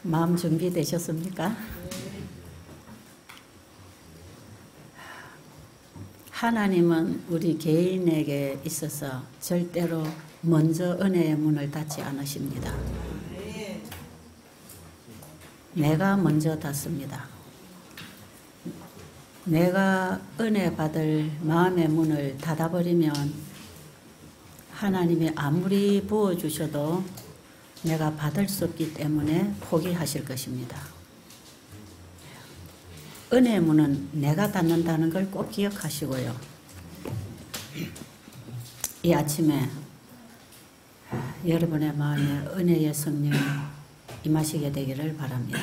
마음 준비되셨습니까? 하나님은 우리 개인에게 있어서 절대로 먼저 은혜의 문을 닫지 않으십니다. 내가 먼저 닫습니다. 내가 은혜 받을 마음의 문을 닫아버리면 하나님이 아무리 부어주셔도 내가 받을 수 없기 때문에 포기하실 것입니다. 은혜의 문은 내가 닫는다는 걸 꼭 기억하시고요. 이 아침에 여러분의 마음에 은혜의 성령이 임하시게 되기를 바랍니다.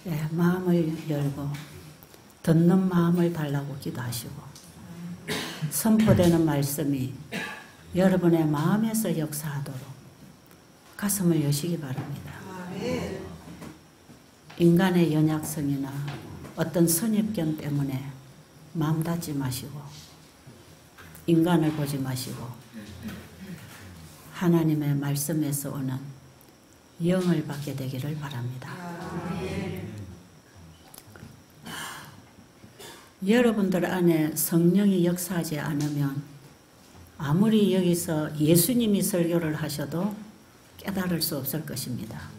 네, 마음을 열고 듣는 마음을 달라고 기도하시고 선포되는 말씀이 여러분의 마음에서 역사하도록 가슴을 여시기 바랍니다. 인간의 연약성이나 어떤 선입견 때문에 마음 닫지 마시고 인간을 보지 마시고 하나님의 말씀에서 오는 영을 받게 되기를 바랍니다. 여러분들 안에 성령이 역사하지 않으면 아무리 여기서 예수님이 설교를 하셔도 깨달을 수 없을 것입니다.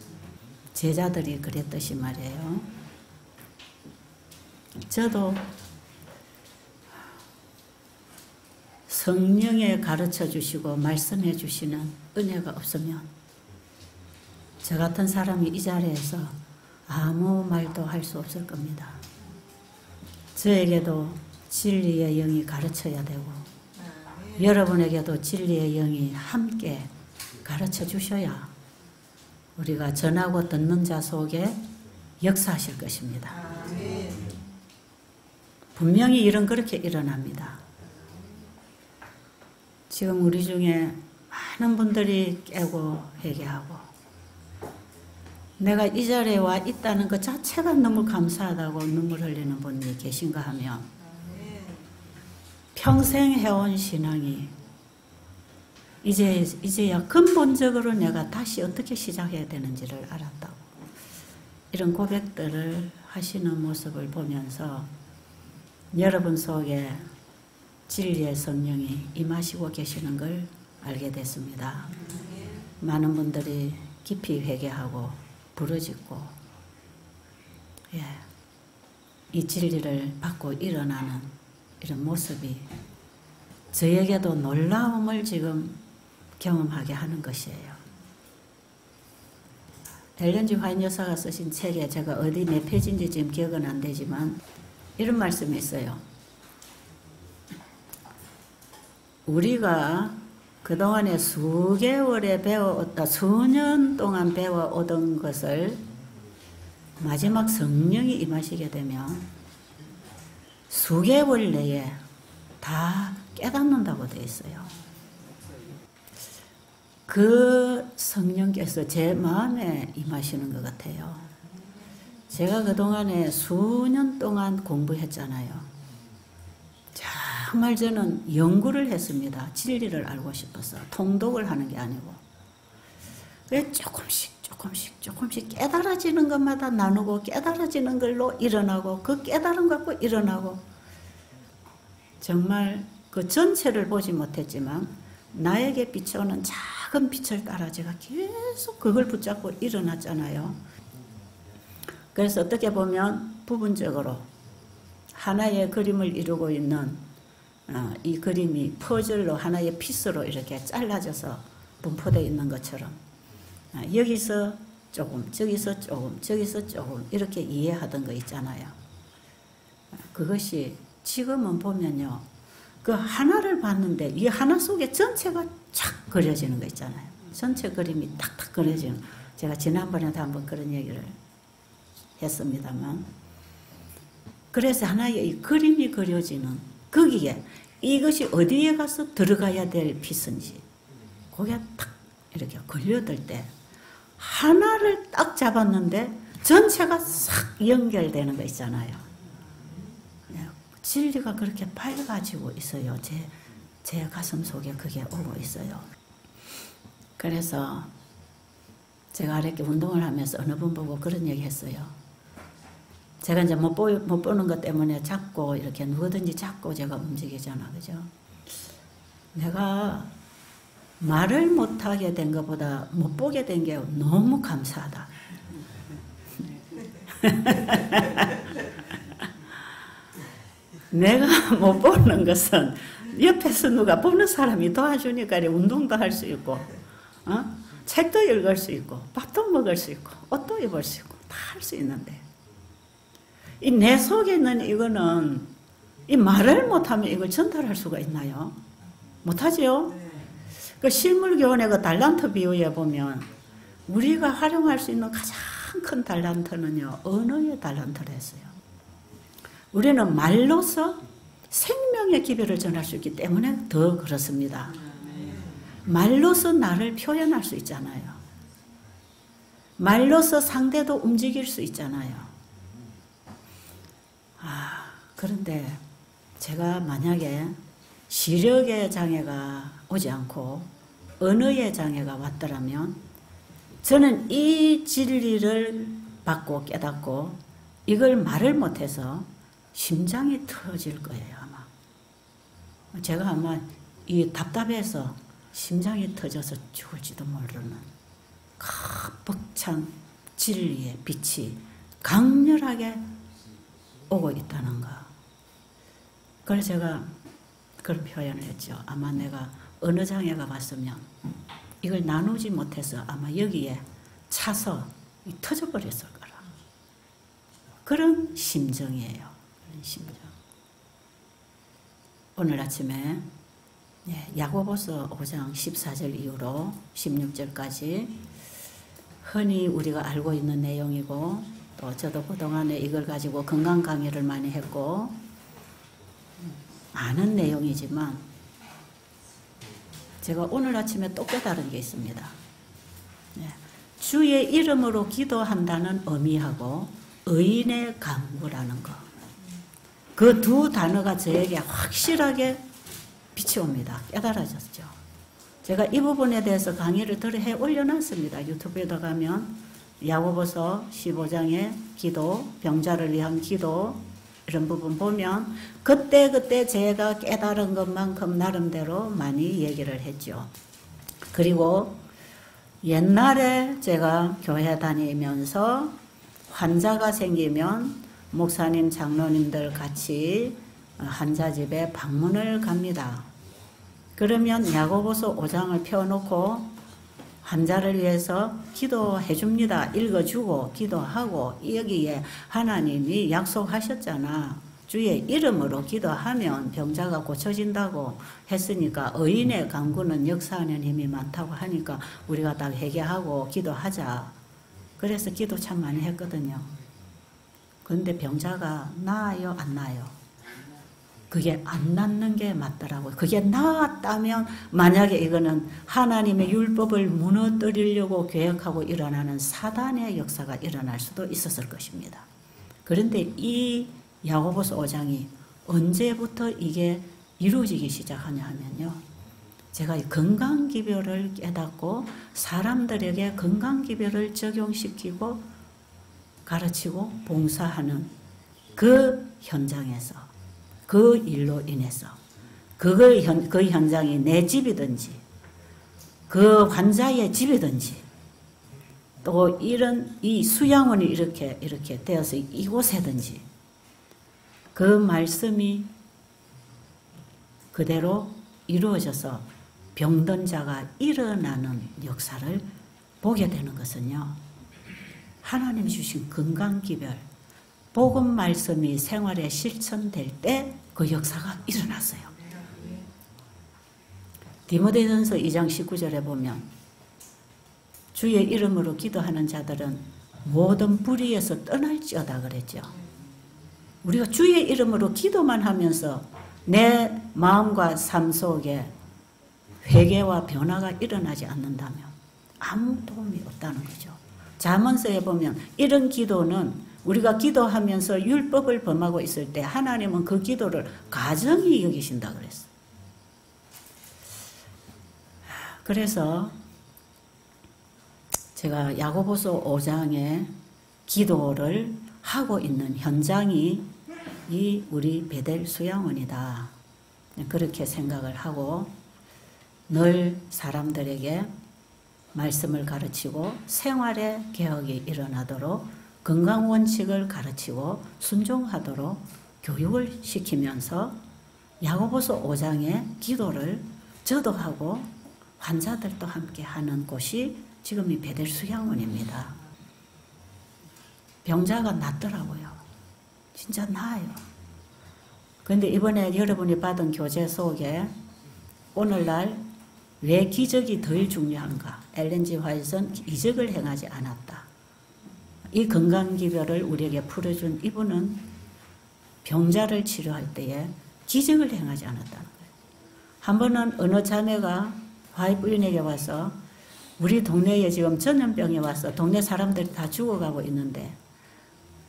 제자들이 그랬듯이 말이에요. 저도 성령에 가르쳐 주시고 말씀해 주시는 은혜가 없으면 저 같은 사람이 이 자리에서 아무 말도 할 수 없을 겁니다. 저에게도 진리의 영이 가르쳐야 되고 여러분에게도 진리의 영이 함께 가르쳐 주셔야 우리가 전하고 듣는 자 속에 역사하실 것입니다. 분명히 일은 그렇게 일어납니다. 지금 우리 중에 많은 분들이 깨고 회개하고 내가 이 자리에 와 있다는 것 자체가 너무 감사하다고 눈물 흘리는 분이 계신가 하면 평생 해온 신앙이 이제야 근본적으로 내가 다시 어떻게 시작해야 되는지를 알았다고 이런 고백들을 하시는 모습을 보면서 여러분 속에 진리의 성령이 임하시고 계시는 걸 알게 됐습니다. 많은 분들이 깊이 회개하고 부르짖고 이 진리를 받고 일어나는 이런 모습이 저에게도 놀라움을 지금 경험하게 하는 것이에요. 엘렌 G 화이트 여사가 쓰신 책에 제가 어디 몇 페이지인지 지금 기억은 안 되지만 이런 말씀이 있어요. 우리가 그동안에 수개월에 배워왔다, 수년 동안 배워오던 것을 마지막 성령이 임하시게 되면 수개월 내에 다 깨닫는다고 되어 있어요. 그 성령께서 제 마음에 임하시는 것 같아요. 제가 그동안에 수년 동안 공부했잖아요. 정말 저는 연구를 했습니다. 진리를 알고 싶어서 통독을 하는 게 아니고 왜 조금씩 깨달아지는 것마다 나누고 깨달아지는 걸로 일어나고 그 깨달음 갖고 일어나고 정말 그 전체를 보지 못했지만 나에게 비춰오는 작은 빛을 따라 제가 계속 그걸 붙잡고 일어났잖아요. 그래서 어떻게 보면 부분적으로 하나의 그림을 이루고 있는 이 그림이 퍼즐로 하나의 피스로 이렇게 잘라져서 분포되어 있는 것처럼 여기서 조금, 저기서 조금, 저기서 조금 이렇게 이해하던 거 있잖아요. 그것이 지금은 보면요. 그 하나를 봤는데 이 하나 속에 전체가 쫙 그려지는 거 있잖아요. 전체 그림이 탁탁 그려지는. 제가 지난번에도 한번 그런 얘기를 했습니다만 그래서 하나의 이 그림이 그려지는 거기에 이것이 어디에 가서 들어가야 될 피스인지 그게 탁 이렇게 걸려들 때 하나를 딱 잡았는데 전체가 싹 연결되는 거 있잖아요. 진리가 그렇게 밝아지고 있어요. 제 가슴 속에 그게 오고 있어요. 그래서 제가 이렇게 운동을 하면서 어느 분 보고 그런 얘기 했어요. 제가 이제 못 보는 것 때문에 자꾸 이렇게 누구든지 자꾸 제가 움직이잖아. 그죠? 내가 말을 못하게 된 것보다 못 보게 된 게 너무 감사하다. 내가 못 보는 것은 옆에서 누가 보는 사람이 도와주니까 운동도 할 수 있고, 책도 읽을 수 있고, 밥도 먹을 수 있고, 옷도 입을 수 있고, 다 할 수 있는데, 이 내 속에 있는 이거는, 이 말을 못하면 이걸 전달할 수가 있나요? 못하지요? 그 실물교원의 그 달란트 비유에 보면, 우리가 활용할 수 있는 가장 큰 달란트는요, 언어의 달란트를 했어요. 우리는 말로서 생명의 기별을 전할 수 있기 때문에 더 그렇습니다. 말로서 나를 표현할 수 있잖아요. 말로서 상대도 움직일 수 있잖아요. 그런데 제가 만약에 시력의 장애가 오지 않고 언어의 장애가 왔더라면 저는 이 진리를 받고 깨닫고 이걸 말을 못해서 심장이 터질 거예요, 아마. 제가 아마 이 답답해서 심장이 터져서 죽을지도 모르는 벅찬 진리의 빛이 강렬하게 오고 있다는 거. 그래서 제가 그런 표현을 했죠. 아마 내가 어느 장애가 왔으면 이걸 나누지 못해서 아마 여기에 차서 터져버렸을 거라. 그런 심정이에요. 그런 심정. 오늘 아침에 야고보서 5장 14절 이후로 16절까지 흔히 우리가 알고 있는 내용이고 또 저도 그동안에 이걸 가지고 건강 강의를 많이 했고 아는 내용이지만 제가 오늘 아침에 또 깨달은 게 있습니다. 주의 이름으로 기도한다는 의미하고 의인의 간구라는 거. 그 두 단어가 저에게 확실하게 빛이 옵니다. 깨달아졌죠. 제가 이 부분에 대해서 강의를 해 올려놨습니다. 유튜브에도 가면 야고보서 15장의 기도, 병자를 위한 기도 이런 부분 보면 그때 제가 깨달은 것만큼 나름대로 많이 얘기를 했죠. 그리고 옛날에 제가 교회 다니면서 환자가 생기면 목사님, 장로님들 같이 환자 집에 방문을 갑니다. 그러면 야고보서 5장을 펴놓고 환자를 위해서 기도해 줍니다. 읽어주고 기도하고 여기에 하나님이 약속하셨잖아. 주의 이름으로 기도하면 병자가 고쳐진다고 했으니까 의인의 간구는 역사하는 힘이 많다고 하니까 우리가 딱 회개하고 기도하자. 그래서 기도 참 많이 했거든요. 그런데 병자가 나아요? 안 나아요? 그게 안 낫는 게 맞더라고요. 그게 나았다면 만약에 이거는 하나님의 율법을 무너뜨리려고 계획하고 일어나는 사단의 역사가 일어날 수도 있었을 것입니다. 그런데 이 야고보서 5장이 언제부터 이게 이루어지기 시작하냐 하면요. 제가 이 건강기별을 깨닫고 사람들에게 건강기별을 적용시키고 가르치고 봉사하는 그 현장에서 그 일로 인해서 그 현장이 내 집이든지 그 환자의 집이든지 또 이런 이 수양원이 이렇게 되어서 이곳에든지 그 말씀이 그대로 이루어져서 병든 자가 일어나는 역사를 보게 되는 것은요. 하나님이 주신 건강기별, 복음 말씀이 생활에 실천될 때 그 역사가 일어났어요. 디모데전서 2장 19절에 보면 주의 이름으로 기도하는 자들은 모든 불의에서 떠날지어다 그랬죠. 우리가 주의 이름으로 기도만 하면서 내 마음과 삶 속에 회개와 변화가 일어나지 않는다면 아무 도움이 없다는 거죠. 잠언서에 보면 이런 기도는 우리가 기도하면서 율법을 범하고 있을 때 하나님은 그 기도를 가정히 여기신다 그랬어. 그래서 제가 야고보서 5장에 기도를 하고 있는 현장이 이 우리 베델 수양원이다. 그렇게 생각을 하고 늘 사람들에게 말씀을 가르치고 생활의 개혁이 일어나도록 건강 원칙을 가르치고 순종하도록 교육을 시키면서 야고보서 5장의 기도를 저도 하고 환자들도 함께 하는 곳이 지금 이 베델 수양원입니다. 병자가 낫더라고요. 진짜 나아요. 그런데 이번에 여러분이 받은 교재 속에 오늘날 왜 기적이 덜 중요한가? 엘렌 G. 화이트는 이적을 행하지 않았다. 이 건강기별을 우리에게 풀어준 이분은 병자를 치료할 때에 기적을 행하지 않았다는 거예요. 한 번은 어느 자매가 화이트 부인에게 와서 우리 동네에 지금 전염병이 와서 동네 사람들이 다 죽어가고 있는데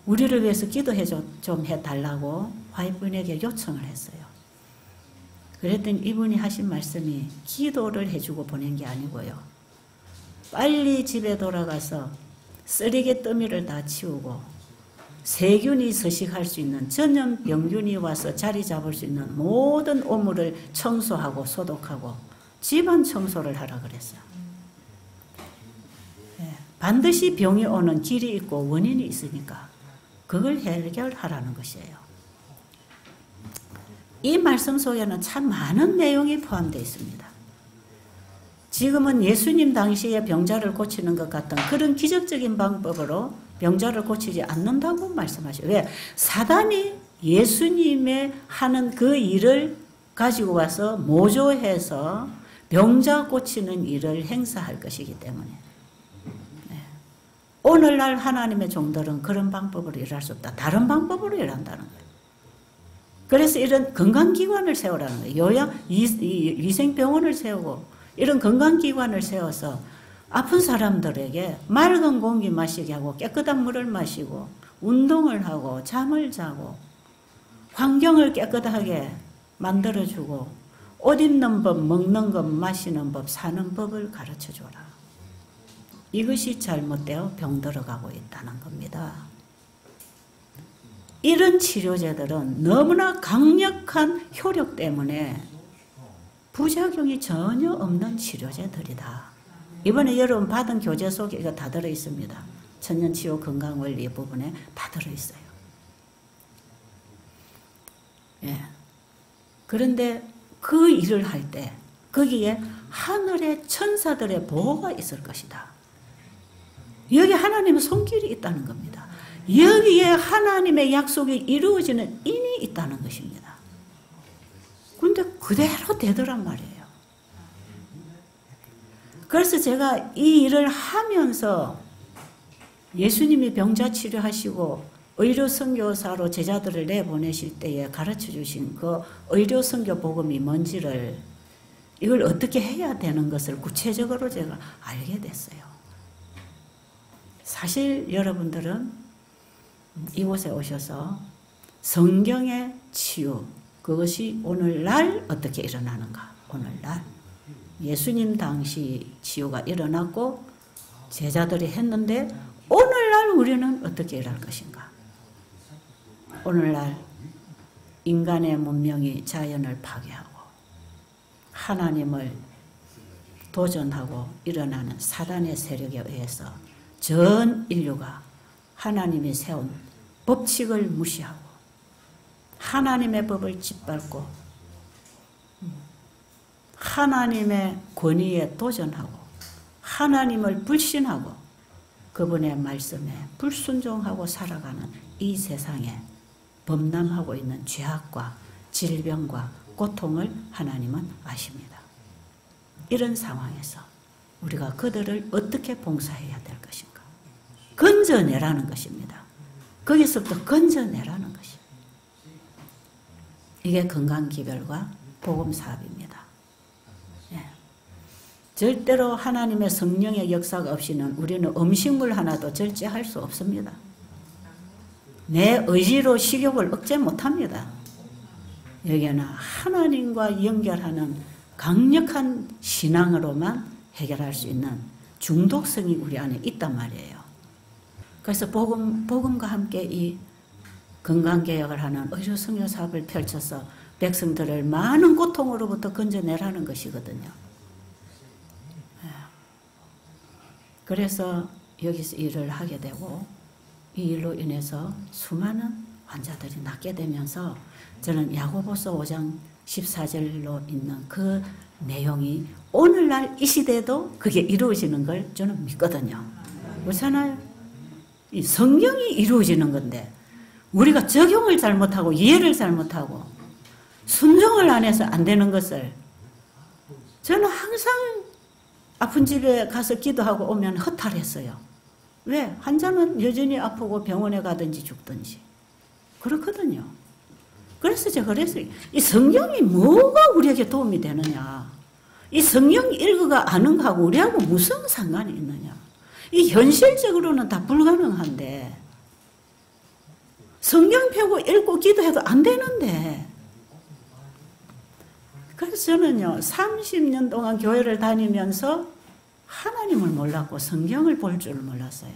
우리를 위해서 기도해 좀 해달라고 화이트 부인에게 요청을 했어요. 그랬더니 이분이 하신 말씀이 기도를 해주고 보낸 게 아니고요. 빨리 집에 돌아가서 쓰레기 더미를 다 치우고 세균이 서식할 수 있는 전염병균이 와서 자리 잡을 수 있는 모든 오물을 청소하고 소독하고 집안 청소를 하라 그랬어요. 반드시 병이 오는 길이 있고 원인이 있으니까 그걸 해결하라는 것이에요. 이 말씀 속에는 참 많은 내용이 포함되어 있습니다. 지금은 예수님 당시에 병자를 고치는 것 같은 그런 기적적인 방법으로 병자를 고치지 않는다고 말씀하셔요. 왜? 사단이 예수님의 하는 그 일을 가지고 와서 모조해서 병자 고치는 일을 행사할 것이기 때문에 오늘날 하나님의 종들은 그런 방법으로 일할 수 없다. 다른 방법으로 일한다는 거예요. 그래서 이런 건강기관을 세우라는 거예요. 요양, 위생병원을 세우고 이런 건강기관을 세워서 아픈 사람들에게 맑은 공기 마시게 하고 깨끗한 물을 마시고 운동을 하고 잠을 자고 환경을 깨끗하게 만들어주고 옷 입는 법, 먹는 법, 마시는 법, 사는 법을 가르쳐줘라. 이것이 잘못되어 병들어가고 있다는 겁니다. 이런 치료제들은 너무나 강력한 효력 때문에 부작용이 전혀 없는 치료제들이다. 이번에 여러분 받은 교재 속에 이거 다 들어있습니다. 천년치유 건강원리 부분에 다 들어있어요. 예. 그런데 그 일을 할 때 거기에 하늘의 천사들의 보호가 있을 것이다. 여기 하나님의 손길이 있다는 겁니다. 여기에 하나님의 약속이 이루어지는 인이 있다는 것입니다. 근데 그대로 되더란 말이에요. 그래서 제가 이 일을 하면서 예수님이 병자 치료하시고 의료 선교사로 제자들을 내보내실 때에 가르쳐 주신 그 의료 선교 복음이 뭔지를 이걸 어떻게 해야 되는 것을 구체적으로 제가 알게 됐어요. 사실 여러분들은 이곳에 오셔서 성경의 치유, 그것이 오늘날 어떻게 일어나는가? 오늘날 예수님 당시 치유가 일어났고 제자들이 했는데 오늘날 우리는 어떻게 일할 것인가? 오늘날 인간의 문명이 자연을 파괴하고 하나님을 도전하고 일어나는 사단의 세력에 의해서 전 인류가 하나님이 세운 법칙을 무시하고 하나님의 법을 짓밟고 하나님의 권위에 도전하고 하나님을 불신하고 그분의 말씀에 불순종하고 살아가는 이 세상에 범람하고 있는 죄악과 질병과 고통을 하나님은 아십니다. 이런 상황에서 우리가 그들을 어떻게 봉사해야 될 것인가? 건져내라는 것입니다. 거기서부터 건져내라는 것입니다. 이게 건강기별과 복음사업입니다. 예. 절대로 하나님의 성령의 역사가 없이는 우리는 음식물 하나도 절제할 수 없습니다. 내 의지로 식욕을 억제 못합니다. 여기는 하나님과 연결하는 강력한 신앙으로만 해결할 수 있는 중독성이 우리 안에 있단 말이에요. 그래서 복음과 함께 이 건강개혁을 하는 의료성교 사업을 펼쳐서 백성들을 많은 고통으로부터 건져내라는 것이거든요. 그래서 여기서 일을 하게 되고 이 일로 인해서 수많은 환자들이 낫게 되면서 저는 야고보서 5장 14절로 있는 그 내용이 오늘날 이 시대에도 그게 이루어지는 걸 저는 믿거든요. 그렇잖아요. 이 성경이 이루어지는 건데 우리가 적용을 잘못하고 이해를 잘못하고 순종을 안 해서 안 되는 것을 저는 항상 아픈 집에 가서 기도하고 오면 허탈했어요. 왜? 환자는 여전히 아프고 병원에 가든지 죽든지 그렇거든요. 그래서 제가 그랬어요. 이 성경이 뭐가 우리에게 도움이 되느냐. 이 성경 읽어가 아는 거하고 우리하고 무슨 상관이 있느냐. 이 현실적으로는 다 불가능한데 성경 펴고 읽고 기도해도 안 되는데 그래서 저는요 30년 동안 교회를 다니면서 하나님을 몰랐고 성경을 볼 줄을 몰랐어요.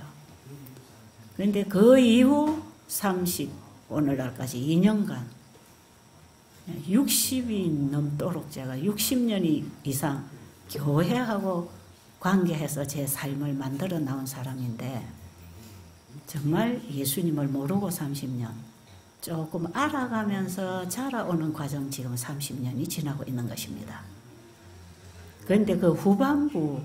그런데 그 이후 오늘날까지 2년간 60이 넘도록 제가 60년 이상 교회하고 관계해서 제 삶을 만들어 나온 사람인데 정말 예수님을 모르고 30년 조금 알아가면서 자라오는 과정 지금 30년이 지나고 있는 것입니다. 그런데 그 후반부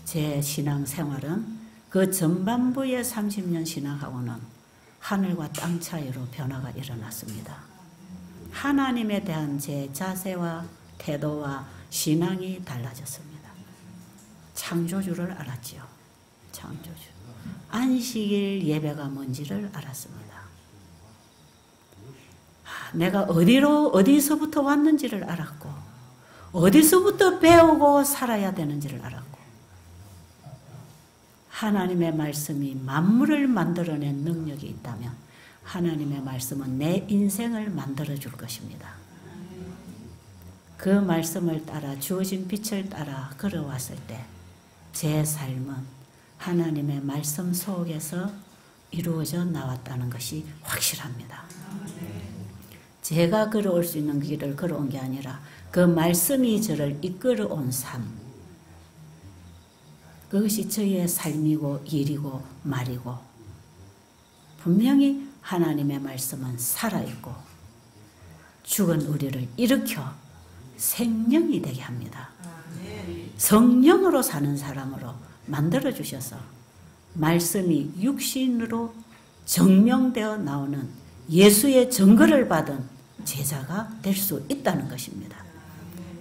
제 신앙생활은 그 전반부의 30년 신앙하고는 하늘과 땅 차이로 변화가 일어났습니다. 하나님에 대한 제 자세와 태도와 신앙이 달라졌습니다. 창조주를 알았지요. 창조주. 안식일 예배가 뭔지를 알았습니다. 내가 어디서부터 왔는지를 알았고 어디서부터 배우고 살아야 되는지를 알았고 하나님의 말씀이 만물을 만들어낸 능력이 있다면 하나님의 말씀은 내 인생을 만들어줄 것입니다. 그 말씀을 따라 주어진 빛을 따라 걸어왔을 때 제 삶은 하나님의 말씀 속에서 이루어져 나왔다는 것이 확실합니다. 제가 걸어올 수 있는 길을 걸어온 게 아니라 그 말씀이 저를 이끌어온 삶, 그것이 저의 삶이고 일이고 말이고 분명히 하나님의 말씀은 살아있고 죽은 우리를 일으켜 생명이 되게 합니다. 성령으로 사는 사람으로 만들어주셔서 말씀이 육신으로 정령되어 나오는 예수의 증거를 받은 제자가 될 수 있다는 것입니다.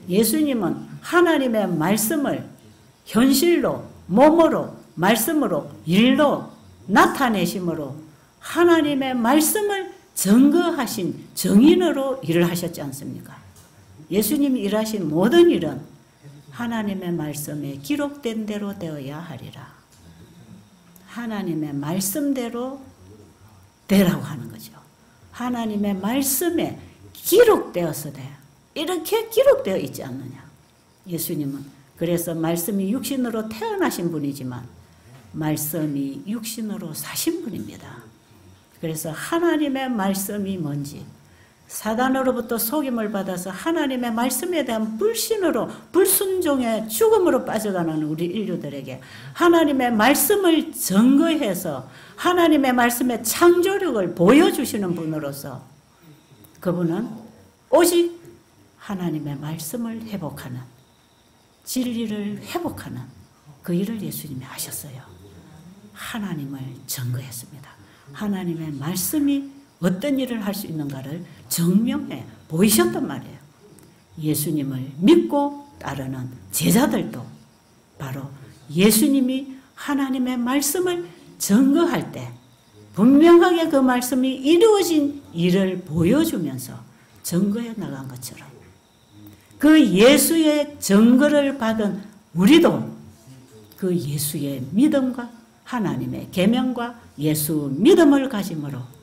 예수님은 하나님의 말씀을 현실로, 몸으로, 말씀으로, 일로 나타내심으로 하나님의 말씀을 증거하신 증인으로 일을 하셨지 않습니까? 예수님이 일하신 모든 일은 하나님의 말씀에 기록된 대로 되어야 하리라. 하나님의 말씀대로 되라고 하는 거죠. 하나님의 말씀에 기록되어서 돼. 이렇게 기록되어 있지 않느냐. 예수님은 그래서 말씀이 육신으로 태어나신 분이지만 말씀이 육신으로 사신 분입니다. 그래서 하나님의 말씀이 뭔지 사단으로부터 속임을 받아서 하나님의 말씀에 대한 불신으로 불순종의 죽음으로 빠져가는 우리 인류들에게 하나님의 말씀을 증거해서 하나님의 말씀의 창조력을 보여주시는 분으로서 그분은 오직 하나님의 말씀을 회복하는 진리를 회복하는 그 일을 예수님이 하셨어요. 하나님을 증거했습니다. 하나님의 말씀이 어떤 일을 할 수 있는가를 증명해 보이셨단 말이에요. 예수님을 믿고 따르는 제자들도 바로 예수님이 하나님의 말씀을 증거할 때 분명하게 그 말씀이 이루어진 일을 보여주면서 증거해 나간 것처럼 그 예수의 증거를 받은 우리도 그 예수의 믿음과 하나님의 계명과 예수 믿음을 가짐으로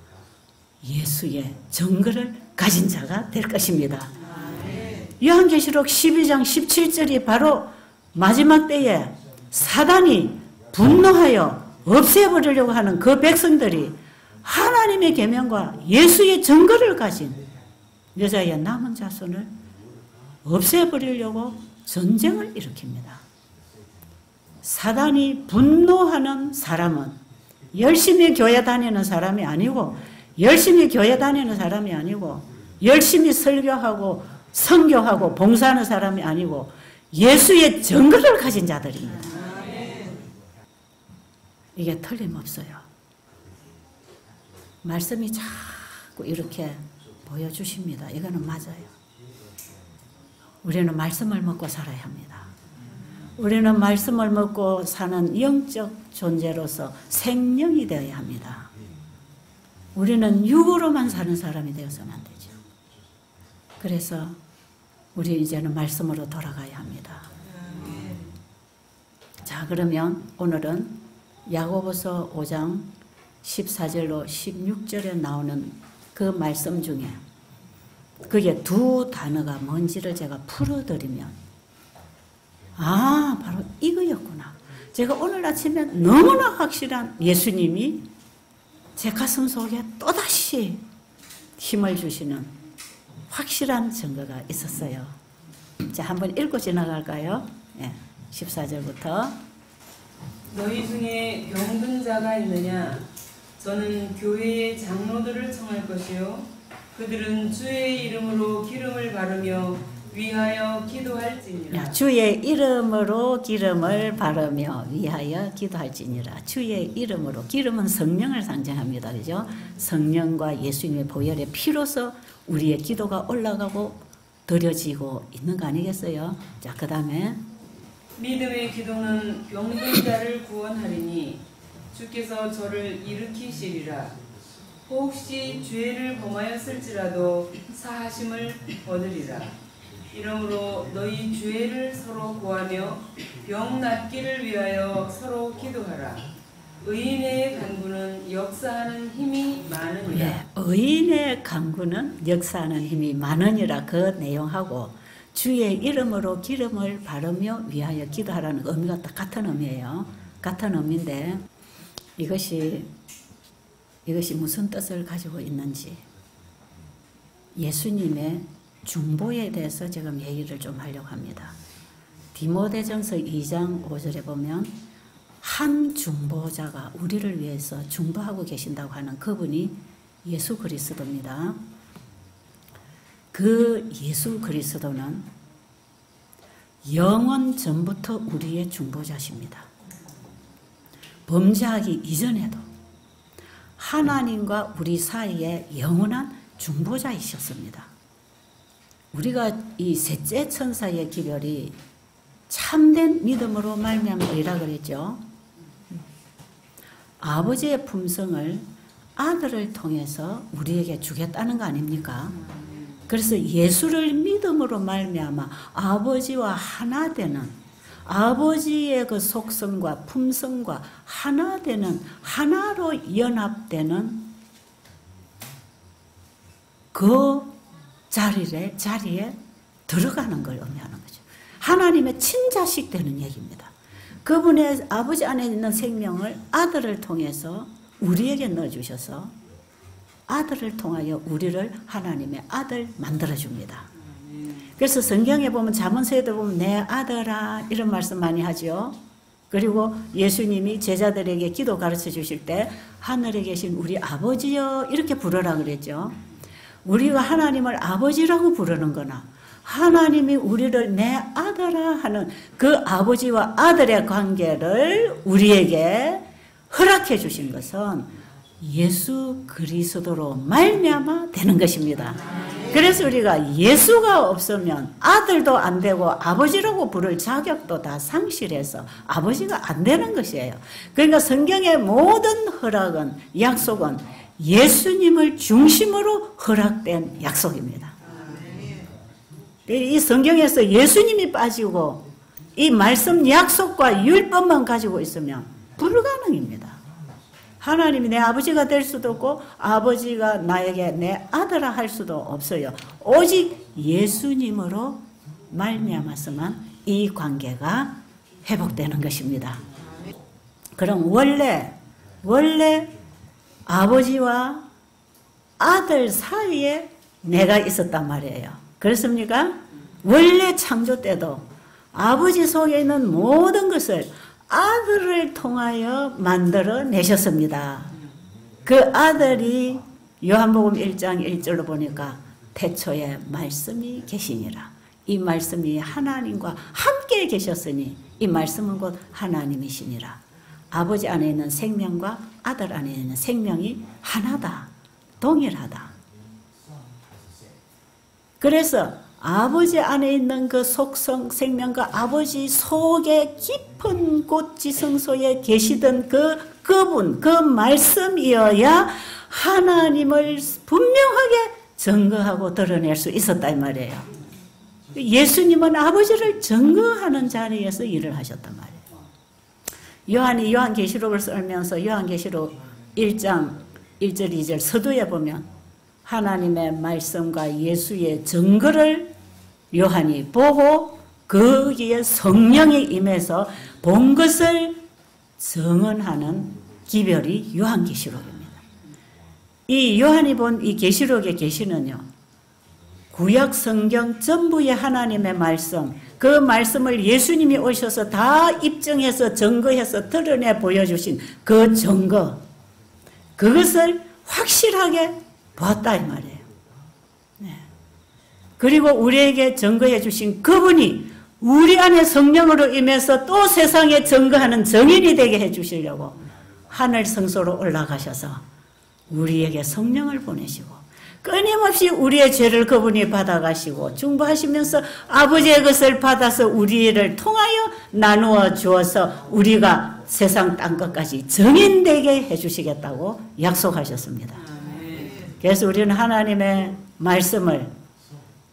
예수의 증거를 가진 자가 될 것입니다. 요한계시록 12장 17절이 바로 마지막 때에 사단이 분노하여 없애버리려고 하는 그 백성들이 하나님의 계명과 예수의 증거를 가진 여자의 남은 자손을 없애버리려고 전쟁을 일으킵니다. 사단이 분노하는 사람은 열심히 교회 다니는 사람이 아니고, 열심히 교회 다니는 사람이 아니고, 열심히 설교하고 선교하고 봉사하는 사람이 아니고 예수의 증거를 가진 자들입니다. 이게 틀림없어요. 말씀이 자꾸 이렇게 보여주십니다. 이거는 맞아요. 우리는 말씀을 먹고 살아야 합니다. 우리는 말씀을 먹고 사는 영적 존재로서 생명이 되어야 합니다. 우리는 육으로만 사는 사람이 되어서는 안 되죠. 그래서 우리 이제는 말씀으로 돌아가야 합니다. 자, 그러면 오늘은 야고보서 5장 14절로 16절에 나오는 그 말씀 중에 그게 두 단어가 뭔지를 제가 풀어드리면, 아, 바로 이거였구나. 제가 오늘 아침에 너무나 확실한 예수님이 제 가슴 속에 또다시 힘을 주시는 확실한 증거가 있었어요. 자, 한번 읽고 지나갈까요? 네, 14절부터. 너희 중에 병든 자가 있느냐? 저는 교회의 장로들을 청할 것이요 그들은 주의 이름으로 기름을 바르며 위하여 기도할지니라. 주의 이름으로 기름을 바르며 위하여 기도할지니라. 주의 이름으로. 기름은 성령을 상징합니다. 그죠? 성령과 예수님의 보혈의 피로서 우리의 기도가 올라가고 드려지고 있는 거 아니겠어요? 자, 그 다음에 믿음의 기도는 병든 자를 구원하리니 주께서 저를 일으키시리라. 혹시 죄를 범하였을지라도 사하심을 얻으리라. 이러므로 너희 죄를 서로 구하며 병 낫기를 위하여 서로 기도하라. 의인의 간구는 역사하는 힘이 많으니라. 네, 의인의 간구는 역사하는 힘이 많으니라. 그 내용하고 주의 이름으로 기름을 바르며 위하여 기도하라는 의미가 딱 같은 의미예요. 같은 의미인데 이것이 무슨 뜻을 가지고 있는지, 예수님의 중보에 대해서 지금 얘기를 좀 하려고 합니다. 디모데전서 2장 5절에 보면 한 중보자가 우리를 위해서 중보하고 계신다고 하는 그분이 예수 그리스도입니다. 그 예수 그리스도는 영원 전부터 우리의 중보자십니다. 범죄하기 이전에도 하나님과 우리 사이에 영원한 중보자이셨습니다. 우리가 이 셋째 천사의 기별이 참된 믿음으로 말미암으리라 그랬죠. 아버지의 품성을 아들을 통해서 우리에게 주겠다는 거 아닙니까? 그래서 예수를 믿음으로 말미암아 아버지와 하나 되는, 아버지의 그 속성과 품성과 하나 되는, 하나로 연합되는 그 자리에 들어가는 걸 의미하는 거죠. 하나님의 친자식 되는 얘기입니다. 그분의 아버지 안에 있는 생명을 아들을 통해서 우리에게 넣어주셔서 아들을 통하여 우리를 하나님의 아들 만들어줍니다. 그래서 성경에 보면 잠언서에도 보면 내 아들아 이런 말씀 많이 하죠. 그리고 예수님이 제자들에게 기도 가르쳐 주실 때 하늘에 계신 우리 아버지여 이렇게 부르라 그랬죠. 우리가 하나님을 아버지라고 부르는 거나 하나님이 우리를 내 아들아 하는 그 아버지와 아들의 관계를 우리에게 허락해 주신 것은 예수 그리스도로 말미암아 되는 것입니다. 그래서 우리가 예수가 없으면 아들도 안 되고 아버지라고 부를 자격도 다 상실해서 아버지가 안 되는 것이에요. 그러니까 성경의 모든 허락은, 약속은 예수님을 중심으로 허락된 약속입니다. 이 성경에서 예수님이 빠지고 이 말씀 약속과 율법만 가지고 있으면 불가능입니다. 하나님이 내 아버지가 될 수도 없고 아버지가 나에게 내 아들아 할 수도 없어요. 오직 예수님으로 말미암았으면 이 관계가 회복되는 것입니다. 그럼 원래 아버지와 아들 사이에 내가 있었단 말이에요. 그렇습니까? 원래 창조 때도 아버지 속에 있는 모든 것을 아들을 통하여 만들어 내셨습니다. 그 아들이 요한복음 1장 1절로 보니까 태초에 말씀이 계시니라. 이 말씀이 하나님과 함께 계셨으니 이 말씀은 곧 하나님이시니라. 아버지 안에 있는 생명과 아들 안에 있는 생명이 하나다. 동일하다. 그래서 아버지 안에 있는 그 속성 생명과 아버지 속에 깊은 곳 지성소에 계시던 그분, 그 말씀이어야 하나님을 분명하게 증거하고 드러낼 수 있었다 이 말이에요. 예수님은 아버지를 증거하는 자리에서 일을 하셨단 말이에요. 요한이 요한계시록을 쓰면서 요한계시록 1장 1절 2절 서두에 보면 하나님의 말씀과 예수의 증거를 요한이 보고 거기에 성령이 임해서 본 것을 증언하는 기별이 요한계시록입니다. 이 요한이 본 이 계시록의 계시는요, 구약 성경 전부의 하나님의 말씀, 그 말씀을 예수님이 오셔서 다 입증해서 증거해서 드러내 보여주신 그 증거, 그것을 확실하게 보았다 이 말이에요. 네. 그리고 우리에게 증거해 주신 그분이 우리 안에 성령으로 임해서 또 세상에 증거하는 증인이 되게 해 주시려고 하늘 성소로 올라가셔서 우리에게 성령을 보내시고 끊임없이 우리의 죄를 그분이 받아가시고 중보하시면서 아버지의 것을 받아서 우리를 통하여 나누어 주어서 우리가 세상 땅끝까지 증인되게 해주시겠다고 약속하셨습니다. 그래서 우리는 하나님의 말씀을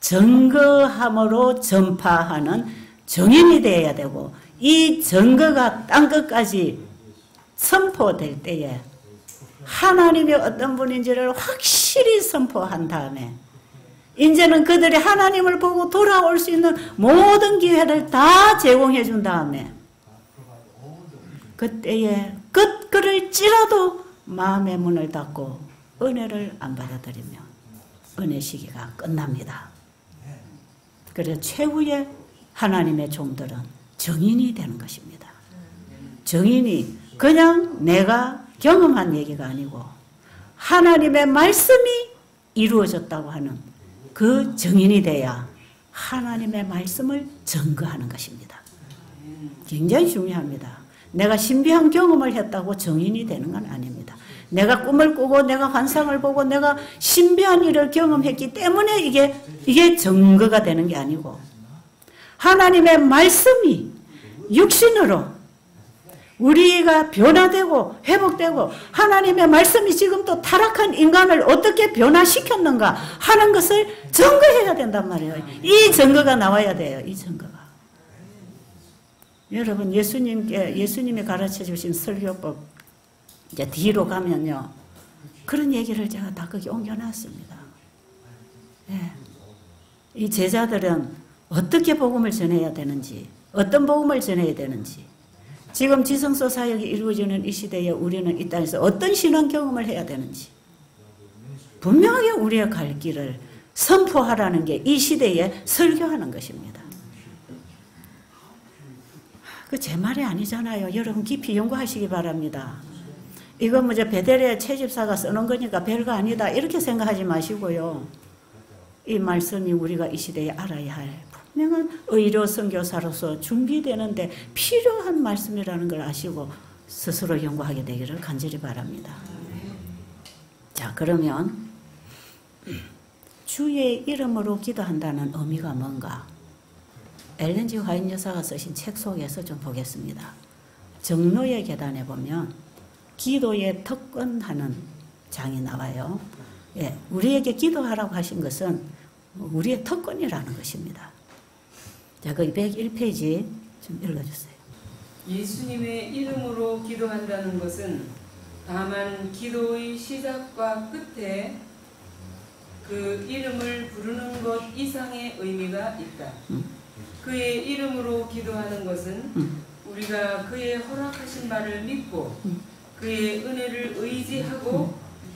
증거함으로 전파하는 증인이 되어야 되고 이 증거가 땅끝까지 선포될 때에 하나님이 어떤 분인지를 확실히 선포한 다음에 이제는 그들이 하나님을 보고 돌아올 수 있는 모든 기회를 다 제공해 준 다음에 그때에 끝을찌라도 마음의 문을 닫고 은혜를 안 받아들이면 은혜 시기가 끝납니다. 그래서 최후의 하나님의 종들은 증인이 되는 것입니다. 증인이 그냥 내가 경험한 얘기가 아니고 하나님의 말씀이 이루어졌다고 하는 그 증인이 돼야 하나님의 말씀을 증거하는 것입니다. 굉장히 중요합니다. 내가 신비한 경험을 했다고 증인이 되는 건 아닙니다. 내가 꿈을 꾸고 내가 환상을 보고 내가 신비한 일을 경험했기 때문에 이게 증거가 되는 게 아니고 하나님의 말씀이 육신으로 우리가 변화되고 회복되고 하나님의 말씀이 지금 또 타락한 인간을 어떻게 변화시켰는가 하는 것을 증거해야 된단 말이에요. 이 증거가 나와야 돼요. 이 증거가. 여러분 예수님이 가르쳐 주신 설교법 이제 뒤로 가면요. 그런 얘기를 제가 다 거기 옮겨놨습니다. 예. 이 제자들은 어떻게 복음을 전해야 되는지 어떤 복음을 전해야 되는지 지금 지성소 사역이 이루어지는 이 시대에 우리는 이 땅에서 어떤 신앙 경험을 해야 되는지 분명하게 우리의 갈 길을 선포하라는 게 이 시대에 설교하는 것입니다. 그 제 말이 아니잖아요. 여러분 깊이 연구하시기 바랍니다. 이거 뭐저 베델의 채집사가 써놓은 거니까 별거 아니다 이렇게 생각하지 마시고요. 이 말씀이 우리가 이 시대에 알아야 할 분명한 의료 선교사로서 준비되는데 필요한 말씀이라는 걸 아시고 스스로 연구하게 되기를 간절히 바랍니다. 자, 그러면 주의 이름으로 기도한다는 의미가 뭔가? 엘렌 G 화이트 여사가 쓰신 책 속에서 좀 보겠습니다. 정로의 계단에 보면 기도에 특권하는 장이 나와요. 예, 우리에게 기도하라고 하신 것은 우리의 특권이라는 것입니다. 자, 그 101페이지 좀 읽어주세요. 예수님의 이름으로 기도한다는 것은 다만 기도의 시작과 끝에 그 이름을 부르는 것 이상의 의미가 있다. 그의 이름으로 기도하는 것은 우리가 그의 허락하신 바를 믿고 그의 은혜를 의지하고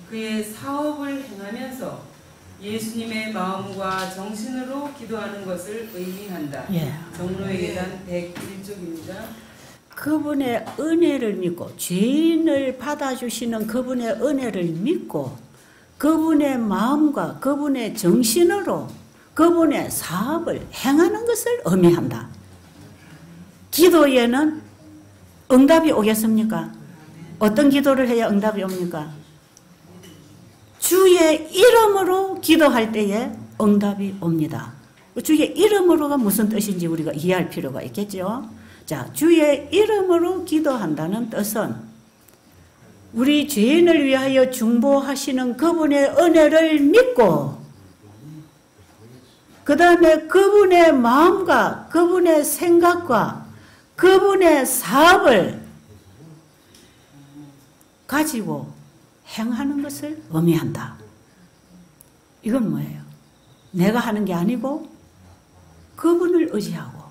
그의 사업을 행하면서 예수님의 마음과 정신으로 기도하는 것을 의미한다. 예. 정로의 계단 101쪽입니다. 그분의 은혜를 믿고 죄인을 받아주시는 그분의 은혜를 믿고 그분의 마음과 그분의 정신으로 그분의 사업을 행하는 것을 의미한다. 기도에는 응답이 오겠습니까? 어떤 기도를 해야 응답이 옵니까? 주의 이름으로 기도할 때에 응답이 옵니다. 주의 이름으로가 무슨 뜻인지 우리가 이해할 필요가 있겠죠. 자, 주의 이름으로 기도한다는 뜻은 우리 죄인을 위하여 중보하시는 그분의 은혜를 믿고 그 다음에 그분의 마음과 그분의 생각과 그분의 사업을 가지고 행하는 것을 의미한다. 이건 뭐예요? 내가 하는 게 아니고 그분을 의지하고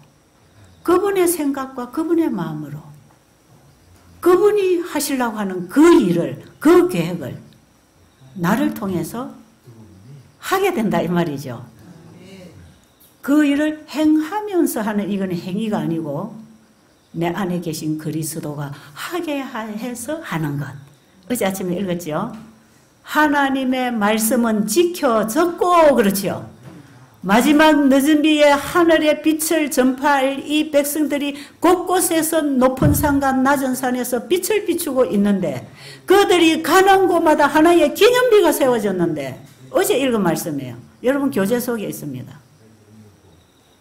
그분의 생각과 그분의 마음으로 그분이 하시려고 하는 그 일을, 그 계획을 나를 통해서 하게 된다 이 말이죠. 그 일을 행하면서 하는 이건 행위가 아니고 내 안에 계신 그리스도가 하게 해서 하는 것. 어제 아침에 읽었죠? 하나님의 말씀은 지켜졌고 그렇죠. 마지막 늦은 비에 하늘의 빛을 전파할 이 백성들이 곳곳에서 높은 산과 낮은 산에서 빛을 비추고 있는데 그들이 가는 곳마다 하나의 기념비가 세워졌는데 어제 읽은 말씀이에요. 여러분 교재 속에 있습니다.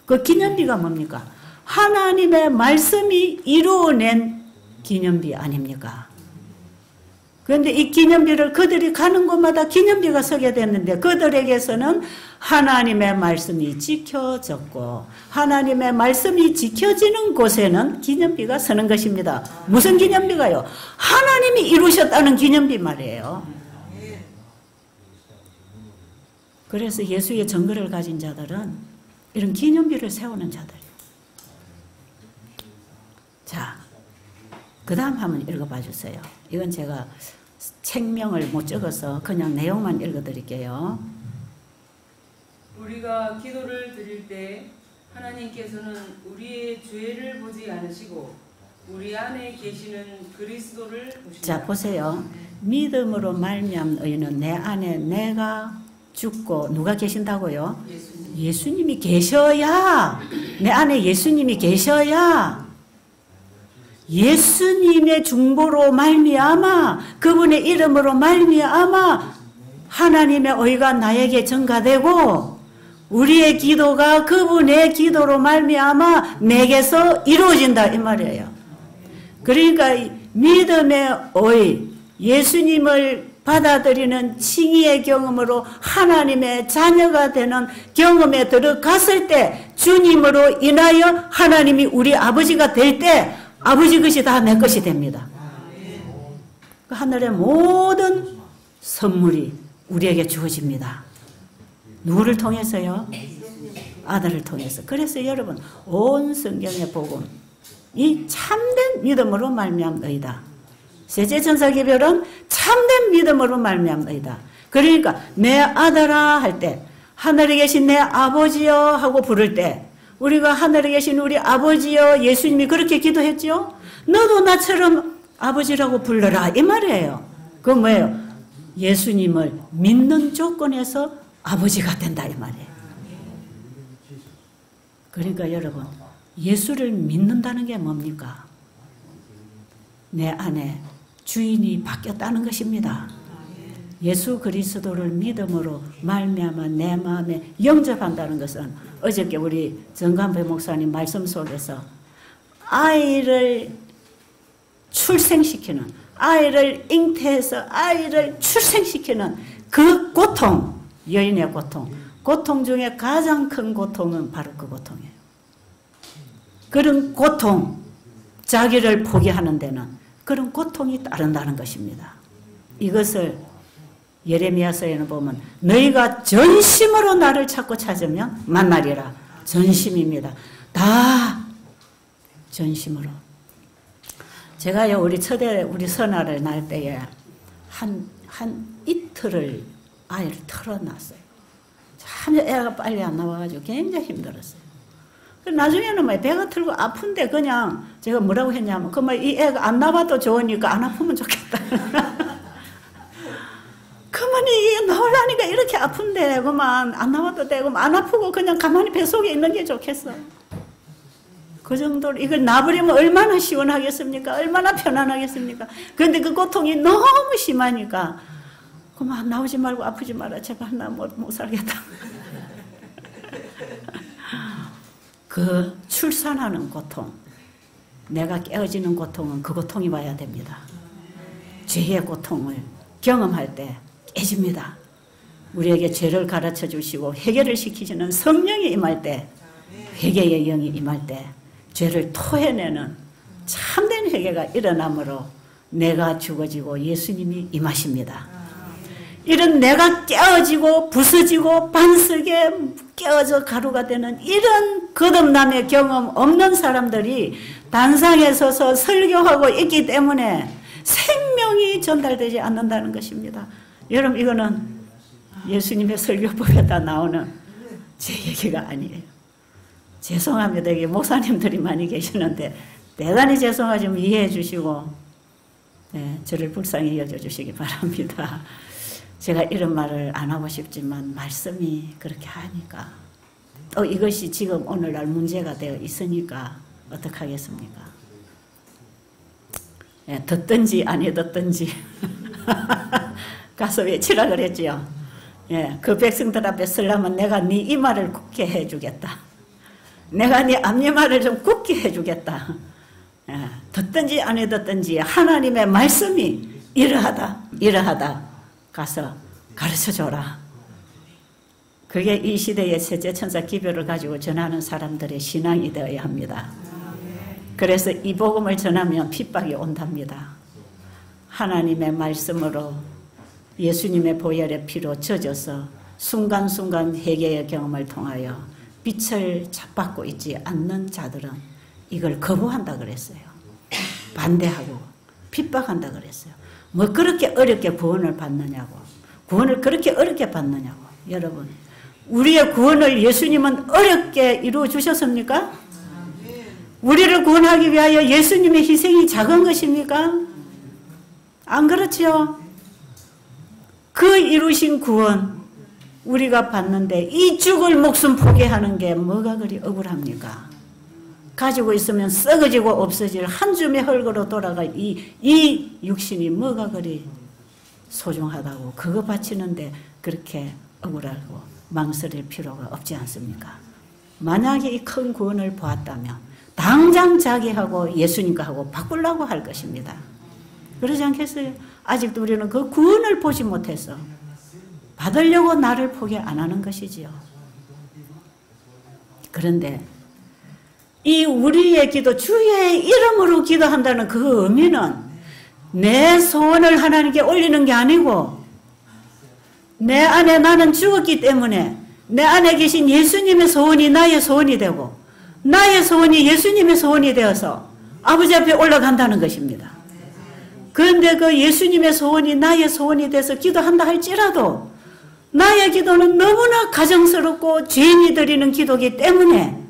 그 기념비가 뭡니까? 하나님의 말씀이 이루어낸 기념비 아닙니까? 그런데 이 기념비를 그들이 가는 곳마다 기념비가 서게 됐는데 그들에게서는 하나님의 말씀이 지켜졌고 하나님의 말씀이 지켜지는 곳에는 기념비가 서는 것입니다. 무슨 기념비가요? 하나님이 이루셨다는 기념비 말이에요. 그래서 예수의 증거를 가진 자들은 이런 기념비를 세우는 자들이에요. 자, 그 다음 한번 읽어봐 주세요. 이건 제가 책명을 못 적어서 그냥 내용만 읽어드릴게요. 우리가 기도를 드릴 때 하나님께서는 우리의 죄를 보지 않으시고 우리 안에 계시는 그리스도를 보신다. 자, 보세요. 믿음으로 말미암은 의인은 내 안에 내가 죽고 누가 계신다고요? 예수님이 계셔야 내 안에 예수님이 계셔야 예수님의 중보로 말미암아 그분의 이름으로 말미암아 하나님의 의가 나에게 전가되고 우리의 기도가 그분의 기도로 말미암아 내게서 이루어진다 이 말이에요. 그러니까 믿음의 의 예수님을 받아들이는 칭의의 경험으로 하나님의 자녀가 되는 경험에 들어갔을 때 주님으로 인하여 하나님이 우리 아버지가 될 때 아버지 것이 다 내 것이 됩니다. 그 하늘의 모든 선물이 우리에게 주어집니다. 누구를 통해서요? 아들을 통해서. 그래서 여러분 온 성경의 복음 이 참된 믿음으로 말미암으이다. 세제천사기별은 참된 믿음으로 말미암으이다. 그러니까 내 아들아 할 때 하늘에 계신 내 아버지여 하고 부를 때 우리가 하늘에 계신 우리 아버지여 예수님이 그렇게 기도했죠. 너도 나처럼 아버지라고 불러라 이 말이에요. 그건 뭐예요? 예수님을 믿는 조건에서 아버지가 된다 이 말이에요. 그러니까 여러분 예수를 믿는다는 게 뭡니까? 내 안에 주인이 바뀌었다는 것입니다. 예수 그리스도를 믿음으로 말미암아 내 마음에 영접한다는 것은 어저께 우리 정관배 목사님 말씀 속에서 아이를 출생시키는 아이를 잉태해서 아이를 출생시키는 그 고통 여인의 고통 중에 가장 큰 고통은 바로 그 고통이에요. 그런 고통 자기를 포기하는 데는 그런 고통이 따른다는 것입니다. 이것을 예레미야서에는 보면 너희가 전심으로 나를 찾고 찾으면 만나리라. 전심입니다. 다 전심으로 제가요, 우리 첫애, 우리 선아를 낳을 때에 한 이틀을 아이를 털어놨어요. 참 애가 빨리 안 나와가지고 굉장히 힘들었어요. 나중에는 막 배가 틀고 아픈데 그냥 제가 뭐라고 했냐면, 이 애가 안 나와도 좋으니까 안 아프면 좋겠다. 그만이 나오려니까 이렇게 아픈데, 그만 안 나와도 되고, 안 아프고 그냥 가만히 뱃속에 있는 게 좋겠어. 그 정도로 이걸 놔버리면 얼마나 시원하겠습니까? 얼마나 편안하겠습니까? 그런데 그 고통이 너무 심하니까, 그만 나오지 말고 아프지 마라. 제발 나 못 살겠다. 그 출산하는 고통, 내가 깨어지는 고통은 그 고통이 와야 됩니다. 죄의 고통을 경험할 때 깨집니다. 우리에게 죄를 가르쳐 주시고 해결을 시키시는 성령이 임할 때, 회개의 영이 임할 때 죄를 토해내는 참된 회개가 일어나므로 내가 죽어지고 예수님이 임하십니다. 이런 내가 깨어지고 부서지고 반석에 깨어져 가루가 되는 이런 거듭남의 경험 없는 사람들이 단상에 서서 설교하고 있기 때문에 생명이 전달되지 않는다는 것입니다. 여러분, 이거는 예수님의 설교법에다 나오는 제 얘기가 아니에요. 죄송합니다. 여기 목사님들이 많이 계시는데 대단히 죄송하지만 이해해 주시고, 네, 저를 불쌍히 여겨 주시기 바랍니다. 제가 이런 말을 안 하고 싶지만 말씀이 그렇게 하니까, 또 이것이 지금 오늘날 문제가 되어 있으니까 어떡하겠습니까? 네, 듣든지 아니 듣든지 가서 외치라 그랬지요. 예, 그 백성들 앞에 서려면 내가 네 이마를 굳게 해주겠다. 내가 네 앞니마를 좀 굳게 해주겠다. 예, 듣든지 안 듣든지 하나님의 말씀이 이러하다 가서 가르쳐줘라. 그게 이 시대의 셋째 천사 기별을 가지고 전하는 사람들의 신앙이 되어야 합니다. 그래서 이 복음을 전하면 핍박이 온답니다. 하나님의 말씀으로 예수님의 보혈의 피로 젖어서 순간순간 회개의 경험을 통하여 빛을 잡받고 있지 않는 자들은 이걸 거부한다 그랬어요. 반대하고 핍박한다 그랬어요. 뭐 그렇게 어렵게 구원을 받느냐고. 구원을 그렇게 어렵게 받느냐고. 여러분, 우리의 구원을 예수님은 어렵게 이루어 주셨습니까? 우리를 구원하기 위하여 예수님의 희생이 작은 것입니까? 안 그렇지요? 그 이루신 구원 우리가 받는데 이 죽을 목숨 포기하는 게 뭐가 그리 억울합니까? 가지고 있으면 썩어지고 없어질 한 줌의 흙으로 돌아갈 이 육신이 뭐가 그리 소중하다고 그거 바치는데 그렇게 억울하고 망설일 필요가 없지 않습니까? 만약에 이 큰 구원을 보았다면 당장 자기하고 예수님과 하고 바꾸려고 할 것입니다. 그러지 않겠어요? 아직도 우리는 그 구원을 보지 못해서 받으려고 나를 포기 안 하는 것이지요. 그런데 이 우리의 기도, 주의 이름으로 기도한다는 그 의미는 내 소원을 하나님께 올리는 게 아니고 내 안에 나는 죽었기 때문에 내 안에 계신 예수님의 소원이 나의 소원이 되고 나의 소원이 예수님의 소원이 되어서 아버지 앞에 올라간다는 것입니다. 그런데 그 예수님의 소원이 나의 소원이 돼서 기도한다 할지라도 나의 기도는 너무나 가정스럽고 죄인이 드리는 기도이기 때문에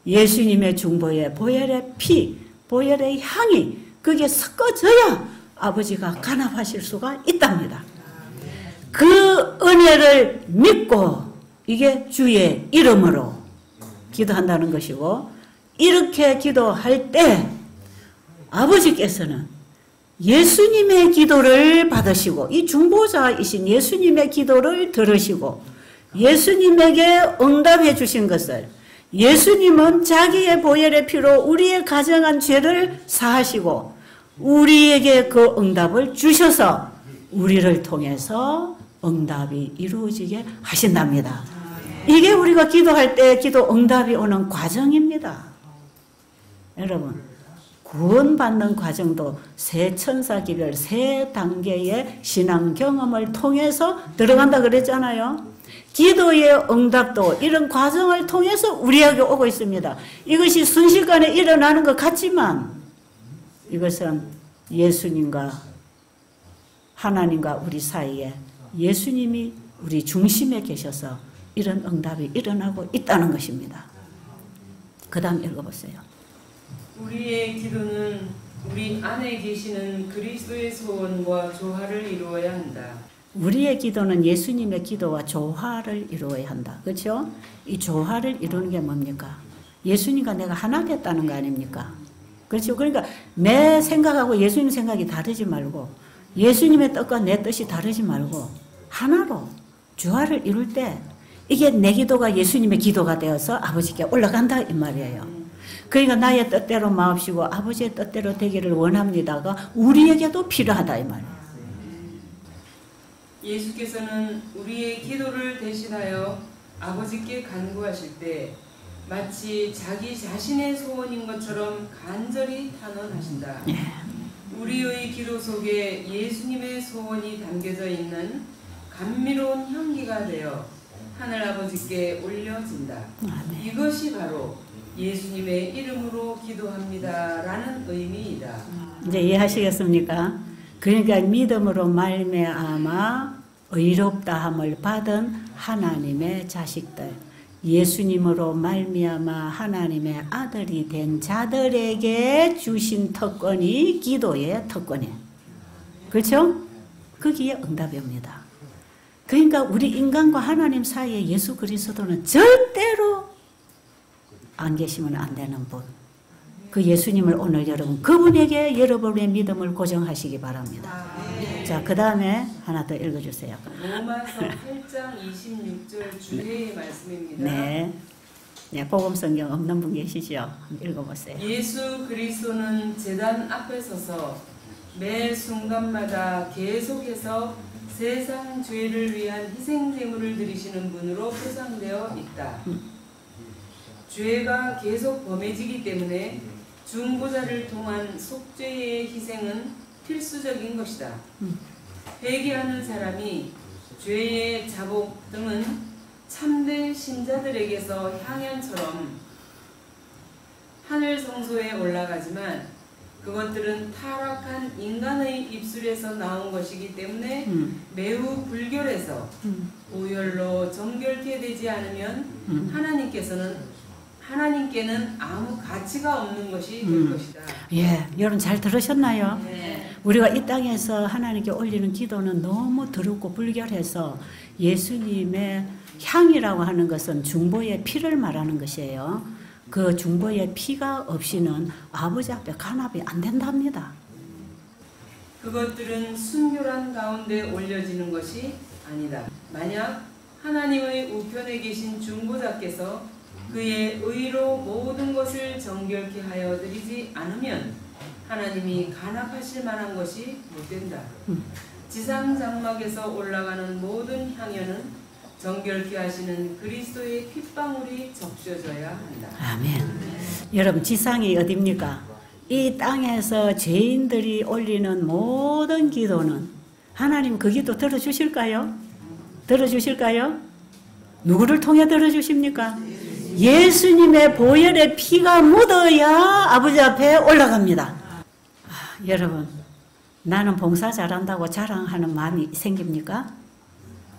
예수님의 중보의 보혈의 피, 보혈의 향이 그게 섞어져야 아버지가 간합하실 수가 있답니다. 그 은혜를 믿고 이게 주의 이름으로 기도한다는 것이고, 이렇게 기도할 때 아버지께서는 예수님의 기도를 받으시고 이 중보자이신 예수님의 기도를 들으시고 예수님에게 응답해 주신 것을 예수님은 자기의 보혈의 피로 우리의 가정한 죄를 사하시고 우리에게 그 응답을 주셔서 우리를 통해서 응답이 이루어지게 하신답니다. 이게 우리가 기도할 때 기도 응답이 오는 과정입니다. 여러분, 구원받는 과정도 세 천사기별 세 단계의 신앙 경험을 통해서 들어간다 그랬잖아요. 기도의 응답도 이런 과정을 통해서 우리에게 오고 있습니다. 이것이 순식간에 일어나는 것 같지만 이것은 예수님과 하나님과 우리 사이에 예수님이 우리 중심에 계셔서 이런 응답이 일어나고 있다는 것입니다. 그 다음 읽어보세요. 우리의 기도는 우리 안에 계시는 그리스도의 소원과 조화를 이루어야 한다. 우리의 기도는 예수님의 기도와 조화를 이루어야 한다. 그렇죠? 이 조화를 이루는 게 뭡니까? 예수님과 내가 하나 됐다는 거 아닙니까? 그렇죠? 그러니까 내 생각하고 예수님 생각이 다르지 말고 예수님의 뜻과 내 뜻이 다르지 말고 하나로 조화를 이룰 때 이게 내 기도가 예수님의 기도가 되어서 아버지께 올라간다 이 말이에요. 그러니까 나의 뜻대로 마옵시고 아버지의 뜻대로 되기를 원합니다가 우리에게도 필요하다 이 말이에요. 예수께서는 우리의 기도를 대신하여 아버지께 간구하실 때 마치 자기 자신의 소원인 것처럼 간절히 탄원하신다. 우리의 기도 속에 예수님의 소원이 담겨져 있는 감미로운 향기가 되어 하늘아버지께 올려진다. 이것이 바로 예수님의 이름으로 기도합니다라는 의미이다. 이제 이해하시겠습니까? 그러니까 믿음으로 말미암아 의롭다함을 받은 하나님의 자식들, 예수님으로 말미암아 하나님의 아들이 된 자들에게 주신 특권이 기도의 특권이에요. 그렇죠? 거기에 응답입니다. 그러니까 우리 인간과 하나님 사이에 예수 그리스도는 절대로 안 계시면 안 되는 분. 그 예수님을 오늘 여러분 그분에게 여러분의 믿음을 고정하시기 바랍니다. 자, 그 다음에 하나 더 읽어주세요. 로마서 8장 26절 주의 말씀입니다. 네, 복음 성경 없는 분 계시죠? 한번 읽어보세요. 예수 그리스도는 제단 앞에 서서 매 순간마다 계속해서 세상 죄를 위한 희생 제물을 드리시는 분으로 표상되어 있다. 죄가 계속 범해지기 때문에 중보자를 통한 속죄의 희생은 필수적인 것이다. 회개하는 사람이 죄의 자복 등은 참된 신자들에게서 향연처럼 하늘 성소에 올라가지만 그것들은 타락한 인간의 입술에서 나온 것이기 때문에 매우 불결해서 오열로 정결케 되지 않으면 하나님께는 아무 가치가 없는 것이 될 것이다. 예, 여러분 잘 들으셨나요? 네. 우리가 이 땅에서 하나님께 올리는 기도는 너무 더럽고 불결해서 예수님의 향이라고 하는 것은 중보의 피를 말하는 것이에요. 그 중보의 피가 없이는 아버지 앞에 간합이 안 된답니다. 그것들은 순결한 가운데 올려지는 것이 아니다. 만약 하나님의 우편에 계신 중보자께서 그의 의로 모든 것을 정결케 하여 드리지 않으면 하나님이 간합하실 만한 것이 못 된다. 지상 장막에서 올라가는 모든 향연은 정결케 하시는 그리스도의 핏방울이 적셔져야 한다. 아멘. 여러분 지상이 어디입니까? 이 땅에서 죄인들이 올리는 모든 기도는 하나님 그 기도 들어주실까요? 들어주실까요? 누구를 통해 들어주십니까? 예수님의 보혈의 피가 묻어야 아버지 앞에 올라갑니다. 여러분, 나는 봉사 잘한다고 자랑하는 마음이 생깁니까?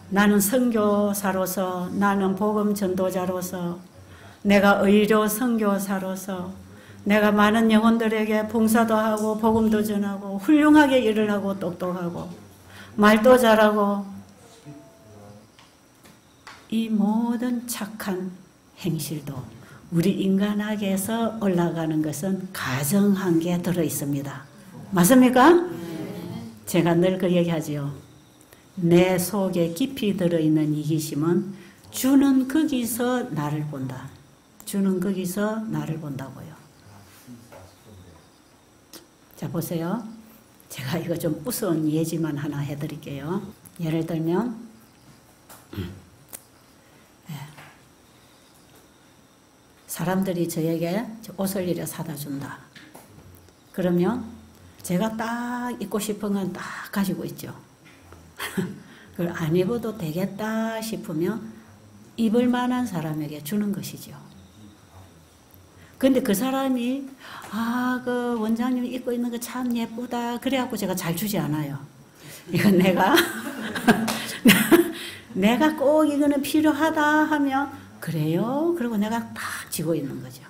나는 선교사로서, 나는 복음 전도자로서, 내가 의료 선교사로서, 내가 많은 영혼들에게 봉사도 하고 복음도 전하고 훌륭하게 일을 하고 똑똑하고 말도 잘하고 이 모든 착한 행실도 우리 인간학에서 올라가는 것은 가정한 게 들어있습니다. 맞습니까? 제가 늘 그 얘기하지요. 내 속에 깊이 들어있는 이기심은 주는 거기서 나를 본다. 주는 거기서 나를 본다고요. 자, 보세요. 제가 이거 좀 우스운 예지만 하나 해드릴게요. 예를 들면 사람들이 저에게 옷을 이래 사다 준다. 그러면 제가 딱 입고 싶은 건 딱 가지고 있죠. 그걸 안 입어도 되겠다 싶으면 입을 만한 사람에게 주는 것이죠. 근데 그 사람이 그 원장님이 입고 있는 거 참 예쁘다 그래갖고 제가 잘 주지 않아요. 이건 내가 꼭 이거는 필요하다 하면 그래요. 그리고 내가 딱 쥐고 있는 거죠.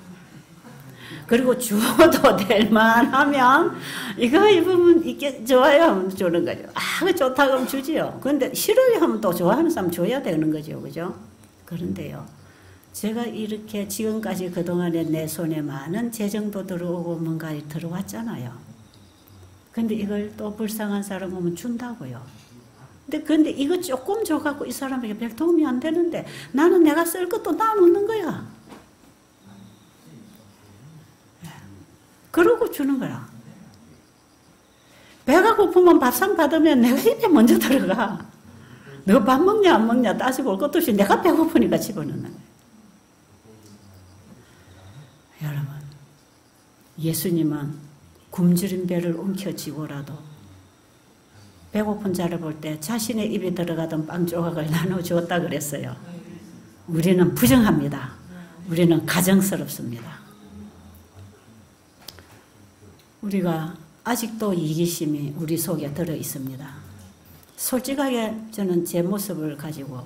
그리고 주어도 될 만하면 이거 입으면 이게 좋아요 하면 주는 거죠. 그 좋다 그러면 주지요. 근데 싫어요 하면 또 좋아하는 사람 줘야 되는 거죠. 그죠? 그런데요. 제가 이렇게 지금까지 그동안에 내 손에 많은 재정도 들어오고 뭔가 들어왔잖아요. 근데 이걸 또 불쌍한 사람 오면 준다고요. 근데 이거 조금 줘갖고 이 사람에게 별 도움이 안 되는데 나는 내가 쓸 것도 나누는 거야. 그러고 주는 거야. 배가 고프면 밥상 받으면 내가 입에 먼저 들어가. 너 밥 먹냐 안 먹냐 따지고 올 것도 없이 내가 배고프니까 집어넣는 거야. 여러분, 예수님은 굶주린 배를 움켜쥐고라도 배고픈 자를 볼 때 자신의 입에 들어가던 빵 조각을 나눠주었다 그랬어요. 우리는 부정합니다. 우리는 가정스럽습니다. 우리가 아직도 이기심이 우리 속에 들어 있습니다. 솔직하게 저는 제 모습을 가지고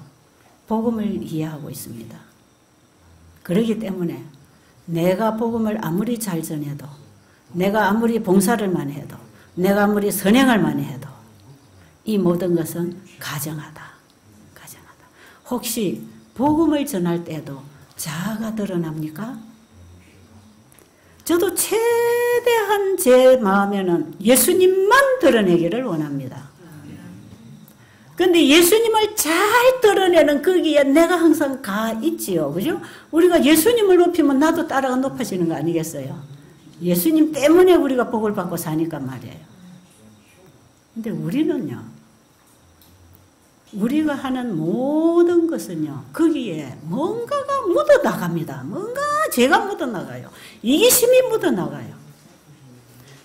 복음을 이해하고 있습니다. 그렇기 때문에 내가 복음을 아무리 잘 전해도, 내가 아무리 봉사를 많이 해도, 내가 아무리 선행을 많이 해도 이 모든 것은 가정하다. 혹시 복음을 전할 때도 자아가 드러납니까? 저도 최대한 제 마음에는 예수님만 드러내기를 원합니다. 근데 예수님을 잘 드러내는 거기에 내가 항상 가 있지요. 그죠? 우리가 예수님을 높이면 나도 따라가 높아지는 거 아니겠어요? 예수님 때문에 우리가 복을 받고 사니까 말이에요. 근데 우리는요, 우리가 하는 모든 것은요, 거기에 뭔가가 묻어나갑니다. 뭔가 죄가 묻어나가요. 이기심이 묻어나가요.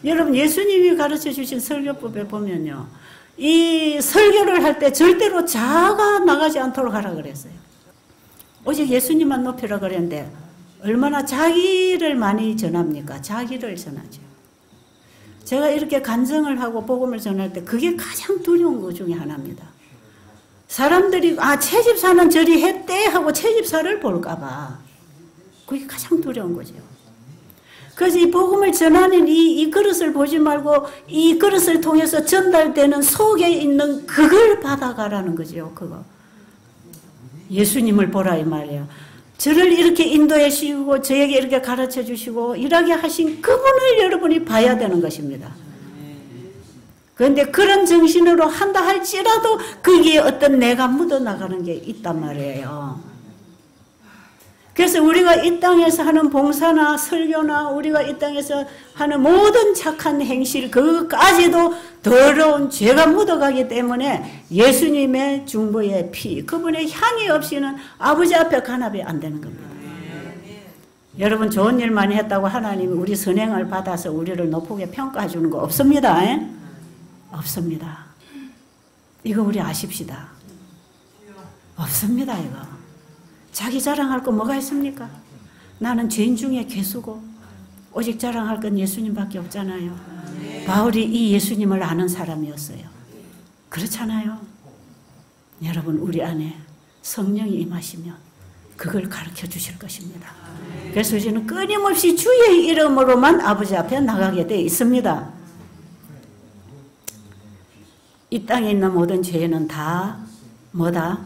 여러분, 예수님이 가르쳐 주신 설교법에 보면요, 이 설교를 할 때 절대로 자아가 나가지 않도록 하라 그랬어요. 오직 예수님만 높이라 그랬는데 얼마나 자기를 많이 전합니까? 자기를 전하죠. 제가 이렇게 간증을 하고 복음을 전할 때 그게 가장 두려운 것 중에 하나입니다. 사람들이 채집사는 저리 했대 하고 채집사를 볼까 봐. 그게 가장 두려운 거죠. 그래서 이 복음을 전하는 이 그릇을 보지 말고 이 그릇을 통해서 전달되는 속에 있는 그걸 받아가라는 거죠. 그거. 예수님을 보라 이 말이에요. 저를 이렇게 인도해 주시고 저에게 이렇게 가르쳐 주시고 일하게 하신 그분을 여러분이 봐야 되는 것입니다. 그런데 그런 정신으로 한다 할지라도 거기에 어떤 내가 묻어나가는 게 있단 말이에요. 그래서 우리가 이 땅에서 하는 봉사나 설교나 우리가 이 땅에서 하는 모든 착한 행실 그것까지도 더러운 죄가 묻어가기 때문에 예수님의 중보의 피, 그분의 향이 없이는 아버지 앞에 간합이 안 되는 겁니다. 여러분 좋은 일 많이 했다고 하나님이 우리 선행을 받아서 우리를 높게 평가해 주는 거 없습니다. 없습니다. 이거 우리 아십시다. 없습니다. 이거. 자기 자랑할 거 뭐가 있습니까? 나는 죄인 중에 괴수고 오직 자랑할 건 예수님밖에 없잖아요. 바울이 이 예수님을 아는 사람이었어요. 그렇잖아요. 여러분 우리 안에 성령이 임하시면 그걸 가르쳐 주실 것입니다. 그래서 저는 끊임없이 주의 이름으로만 아버지 앞에 나가게 되어 있습니다. 이 땅에 있는 모든 죄는 다 뭐다?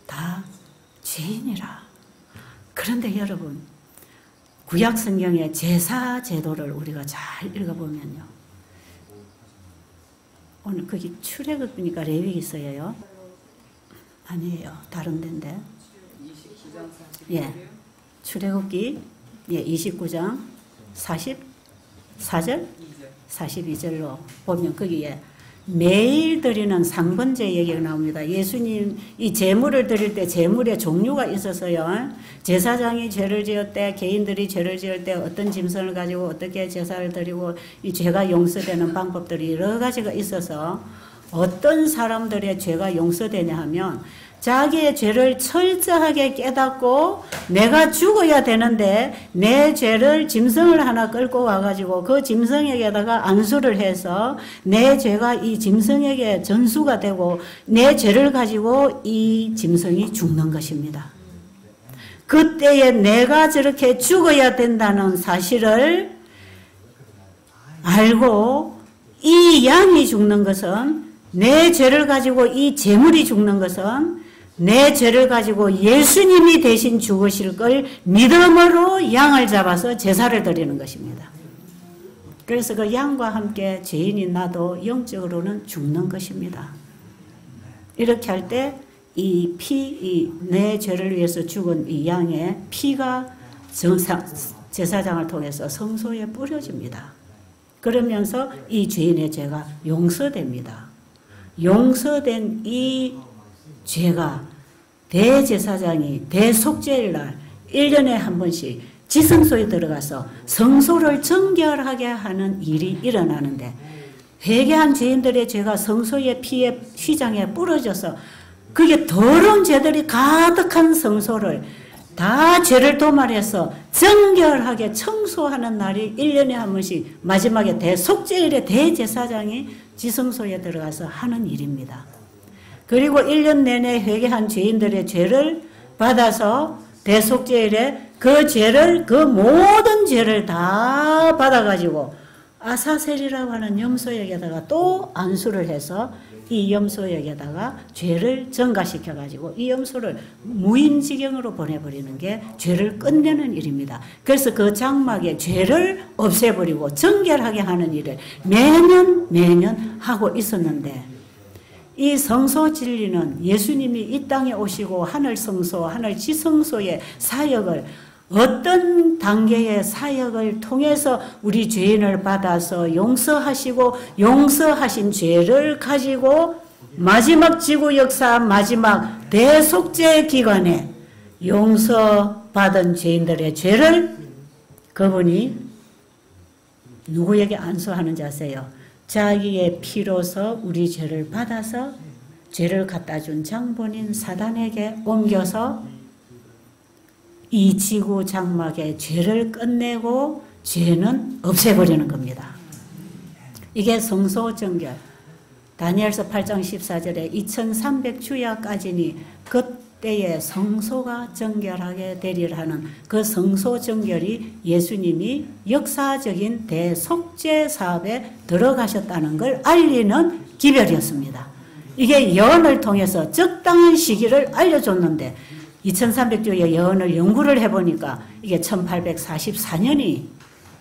다 죄인이라. 그런데 여러분 구약 성경의 제사 제도를 우리가 잘 읽어보면요. 오늘 거기 출애굽이니까 레위기 있어요. 아니에요. 다른 데인데. 29장 40절. 출애굽기 29장 44절 42절로 보면 거기에 매일 드리는 상번제 얘기가 나옵니다. 예수님 이 제물을 드릴 때 제물의 종류가 있어서요. 제사장이 죄를 지을 때 개인들이 죄를 지을 때 어떤 짐승을 가지고 어떻게 제사를 드리고 이 죄가 용서되는 방법들이 여러 가지가 있어서 어떤 사람들의 죄가 용서되냐 하면 자기의 죄를 철저하게 깨닫고 내가 죽어야 되는데 내 죄를 짐승을 하나 끌고 와가지고 그 짐승에게다가 안수를 해서 내 죄가 이 짐승에게 전수가 되고 내 죄를 가지고 이 짐승이 죽는 것입니다. 그때에 내가 저렇게 죽어야 된다는 사실을 알고 이 양이 죽는 것은 내 죄를 가지고 이 제물이 죽는 것은 내 죄를 가지고 예수님이 대신 죽으실 걸 믿음으로 양을 잡아서 제사를 드리는 것입니다. 그래서 그 양과 함께 죄인인 나도 영적으로는 죽는 것입니다. 이렇게 할 때 이 피, 내 죄를 위해서 죽은 이 양의 피가 제사장을 통해서 성소에 뿌려집니다. 그러면서 이 죄인의 죄가 용서됩니다. 용서된 이 죄가 대제사장이 대속죄일 날 1년에 한 번씩 지성소에 들어가서 성소를 정결하게 하는 일이 일어나는데 회개한 죄인들의 죄가 성소의 피에 휘장에 뿌려져서 그게 더러운 죄들이 가득한 성소를 다 죄를 도말해서 정결하게 청소하는 날이 1년에 한 번씩 마지막에 대속죄일에 대제사장이 지성소에 들어가서 하는 일입니다. 그리고 1년 내내 회개한 죄인들의 죄를 받아서 대속죄일에 그 죄를, 그 모든 죄를 다 받아가지고 아사셀이라고 하는 염소에게다가 또 안수를 해서 이 염소에게다가 죄를 전가시켜가지고 이 염소를 무인지경으로 보내버리는 게 죄를 끝내는 일입니다. 그래서 그 장막에 죄를 없애버리고 정결하게 하는 일을 매년 하고 있었는데 이 성소 진리는 예수님이 이 땅에 오시고 하늘 성소, 하늘 지성소의 사역을 어떤 단계의 사역을 통해서 우리 죄인을 받아서 용서하시고 용서하신 죄를 가지고 마지막 지구 역사 마지막 대속죄 기간에 용서받은 죄인들의 죄를 그분이 누구에게 안수하는지 아세요? 자기의 피로서 우리 죄를 받아서 죄를 갖다 준 장본인 사단에게 옮겨서 이 지구 장막의 죄를 끝내고 죄는 없애버리는 겁니다. 이게 성소 정결. 다니엘서 8장 14절에 2300주야까지니 그때에 성소가 정결하게 되리라 하는 그 성소 정결이 예수님이 역사적인 대속죄 사업에 들어가셨다는 걸 알리는 기별이었습니다. 이게 예언을 통해서 적당한 시기를 알려줬는데 2300주의 예언을 연구를 해보니까 이게 1844년이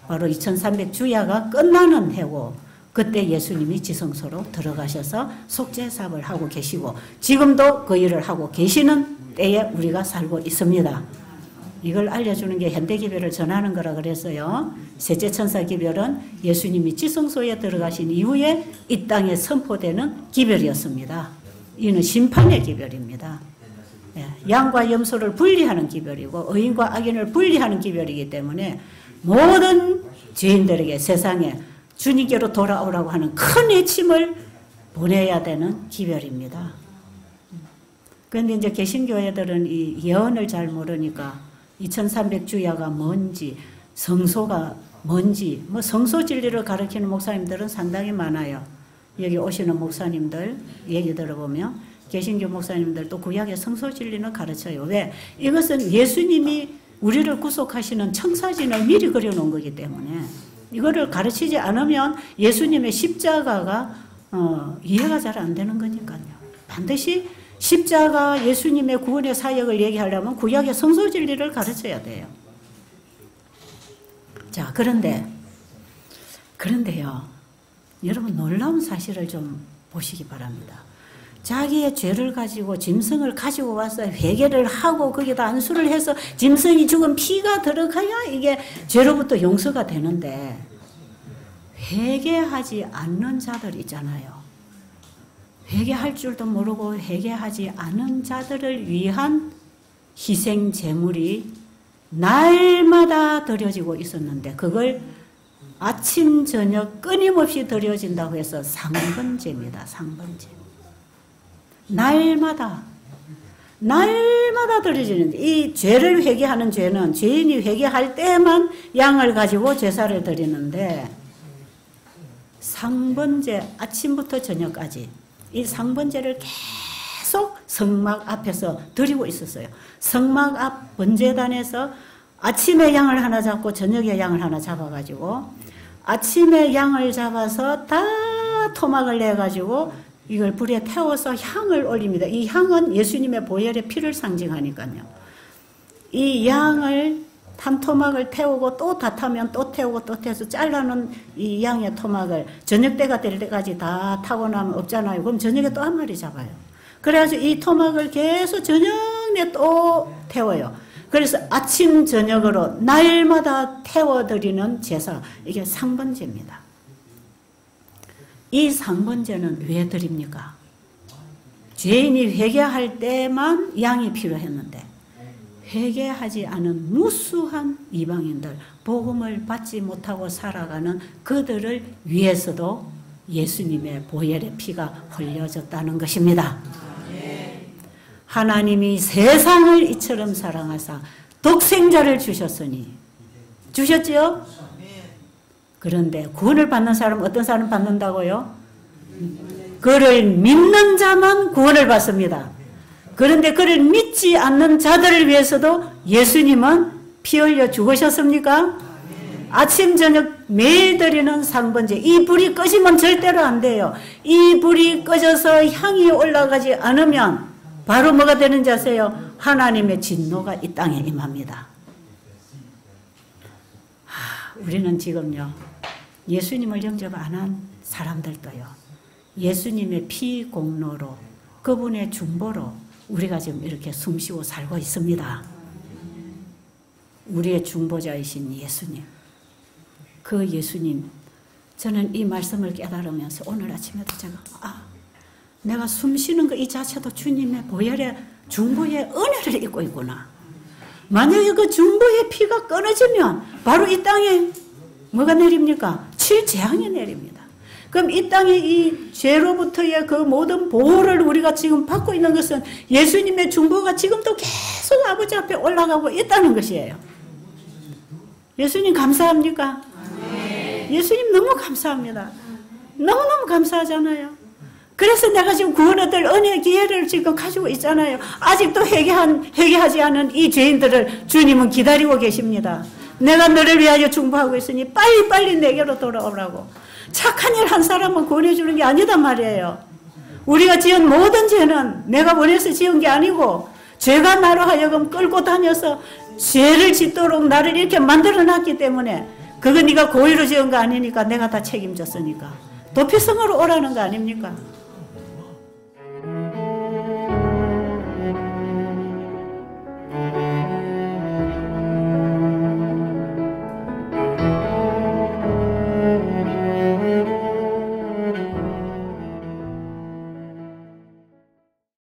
바로 2300주야가 끝나는 해고 그때 예수님이 지성소로 들어가셔서 속죄 사업을 하고 계시고 지금도 그 일을 하고 계시는 때에 우리가 살고 있습니다. 이걸 알려주는 게 현대기별을 전하는 거라 그랬어요. 셋째 천사 기별은 예수님이 지성소에 들어가신 이후에 이 땅에 선포되는 기별이었습니다. 이는 심판의 기별입니다. 양과 염소를 분리하는 기별이고 의인과 악인을 분리하는 기별이기 때문에 모든 죄인들에게 세상에 주님께로 돌아오라고 하는 큰 외침을 보내야 되는 기별입니다. 그런데 이제 개신교회들은 이 예언을 잘 모르니까 2300주야가 뭔지 성소가 뭔지 뭐 성소 진리를 가르치는 목사님들은 상당히 많아요. 여기 오시는 목사님들 얘기 들어보면 개신교 목사님들도 구약의 성소 진리는 가르쳐요. 왜? 이것은 예수님이 우리를 구속하시는 청사진을 미리 그려놓은 거기 때문에 이거를 가르치지 않으면 예수님의 십자가가 이해가 잘 안 되는 거니까요. 반드시 십자가 예수님의 구원의 사역을 얘기하려면 구약의 성소 진리를 가르쳐야 돼요. 자, 그런데요. 여러분 놀라운 사실을 좀 보시기 바랍니다. 자기의 죄를 가지고 짐승을 가지고 와서 회개를 하고 거기다 안수를 해서 짐승이 죽은 피가 들어가야 이게 죄로부터 용서가 되는데 회개하지 않는 자들 있잖아요. 회개할 줄도 모르고 회개하지 않은 자들을 위한 희생 제물이 날마다 드려지고 있었는데 그걸 아침 저녁 끊임없이 드려진다고 해서 상번제입니다. 상번제. 날마다 날마다 드려지는데, 이 죄를 회개하는 죄는 죄인이 회개할 때만 양을 가지고 제사를 드리는데, 상번제, 아침부터 저녁까지 이 상번제를 계속 성막 앞에서 드리고 있었어요. 성막 앞 번제단에서 아침에 양을 하나 잡고 저녁에 양을 하나 잡아가지고, 아침에 양을 잡아서 다 토막을 내가지고 이걸 불에 태워서 향을 올립니다. 이 향은 예수님의 보혈의 피를 상징하니까요. 이 양을 한 토막을 태우고 또 다 타면 또 태우고 또 태워서 잘라놓은 이 양의 토막을 저녁 때가 될 때까지 다 타고 나면 없잖아요. 그럼 저녁에 또 한 마리 잡아요. 그래가지고 이 토막을 계속 저녁에 또 태워요. 그래서 아침 저녁으로 날마다 태워드리는 제사, 이게 상번제입니다. 이 상번제는 왜 드립니까? 죄인이 회개할 때만 양이 필요했는데, 회개하지 않은 무수한 이방인들, 복음을 받지 못하고 살아가는 그들을 위해서도 예수님의 보혈의 피가 흘려졌다는 것입니다. 하나님이 세상을 이처럼 사랑하사 독생자를 주셨으니, 주셨지요? 그런데 구원을 받는 사람은 어떤 사람 받는다고요? 그를 믿는 자만 구원을 받습니다. 그런데 그를 믿지 않는 자들을 위해서도 예수님은 피 흘려 죽으셨습니까? 아침 저녁 매일 드리는 상번제, 이 불이 꺼지면 절대로 안 돼요. 이 불이 꺼져서 향이 올라가지 않으면 바로 뭐가 되는지 아세요? 하나님의 진노가 이 땅에 임합니다. 우리는 지금요, 예수님을 영접 안 한 사람들도요, 예수님의 피 공로로, 그분의 중보로 우리가 지금 이렇게 숨쉬고 살고 있습니다. 우리의 중보자이신 예수님, 그 예수님, 저는 이 말씀을 깨달으면서 오늘 아침에도 제가 내가 숨쉬는 거 이 자체도 주님의 보혈의 중보의 은혜를 입고 있구나. 만약에 그 중보의 피가 끊어지면 바로 이 땅에 뭐가 내립니까? 칠재앙이 내립니다. 그럼 이 땅에 이 죄로부터의 그 모든 보호를 우리가 지금 받고 있는 것은 예수님의 중보가 지금도 계속 아버지 앞에 올라가고 있다는 것이에요. 예수님 감사합니까? 예수님 너무 감사합니다. 너무너무 감사하잖아요. 그래서 내가 지금 구원 얻을 은혜 기회를 지금 가지고 있잖아요. 아직도 회개하지 않은 이 죄인들을 주님은 기다리고 계십니다. 내가 너를 위하여 중보하고 있으니 빨리빨리 내게로 돌아오라고. 착한 일 한 사람은 구원해 주는 게 아니단 말이에요. 우리가 지은 모든 죄는 내가 원해서 지은 게 아니고, 죄가 나로 하여금 끌고 다녀서 죄를 짓도록 나를 이렇게 만들어 놨기 때문에, 그거 네가 고의로 지은 거 아니니까 내가 다 책임졌으니까 도피성으로 오라는 거 아닙니까?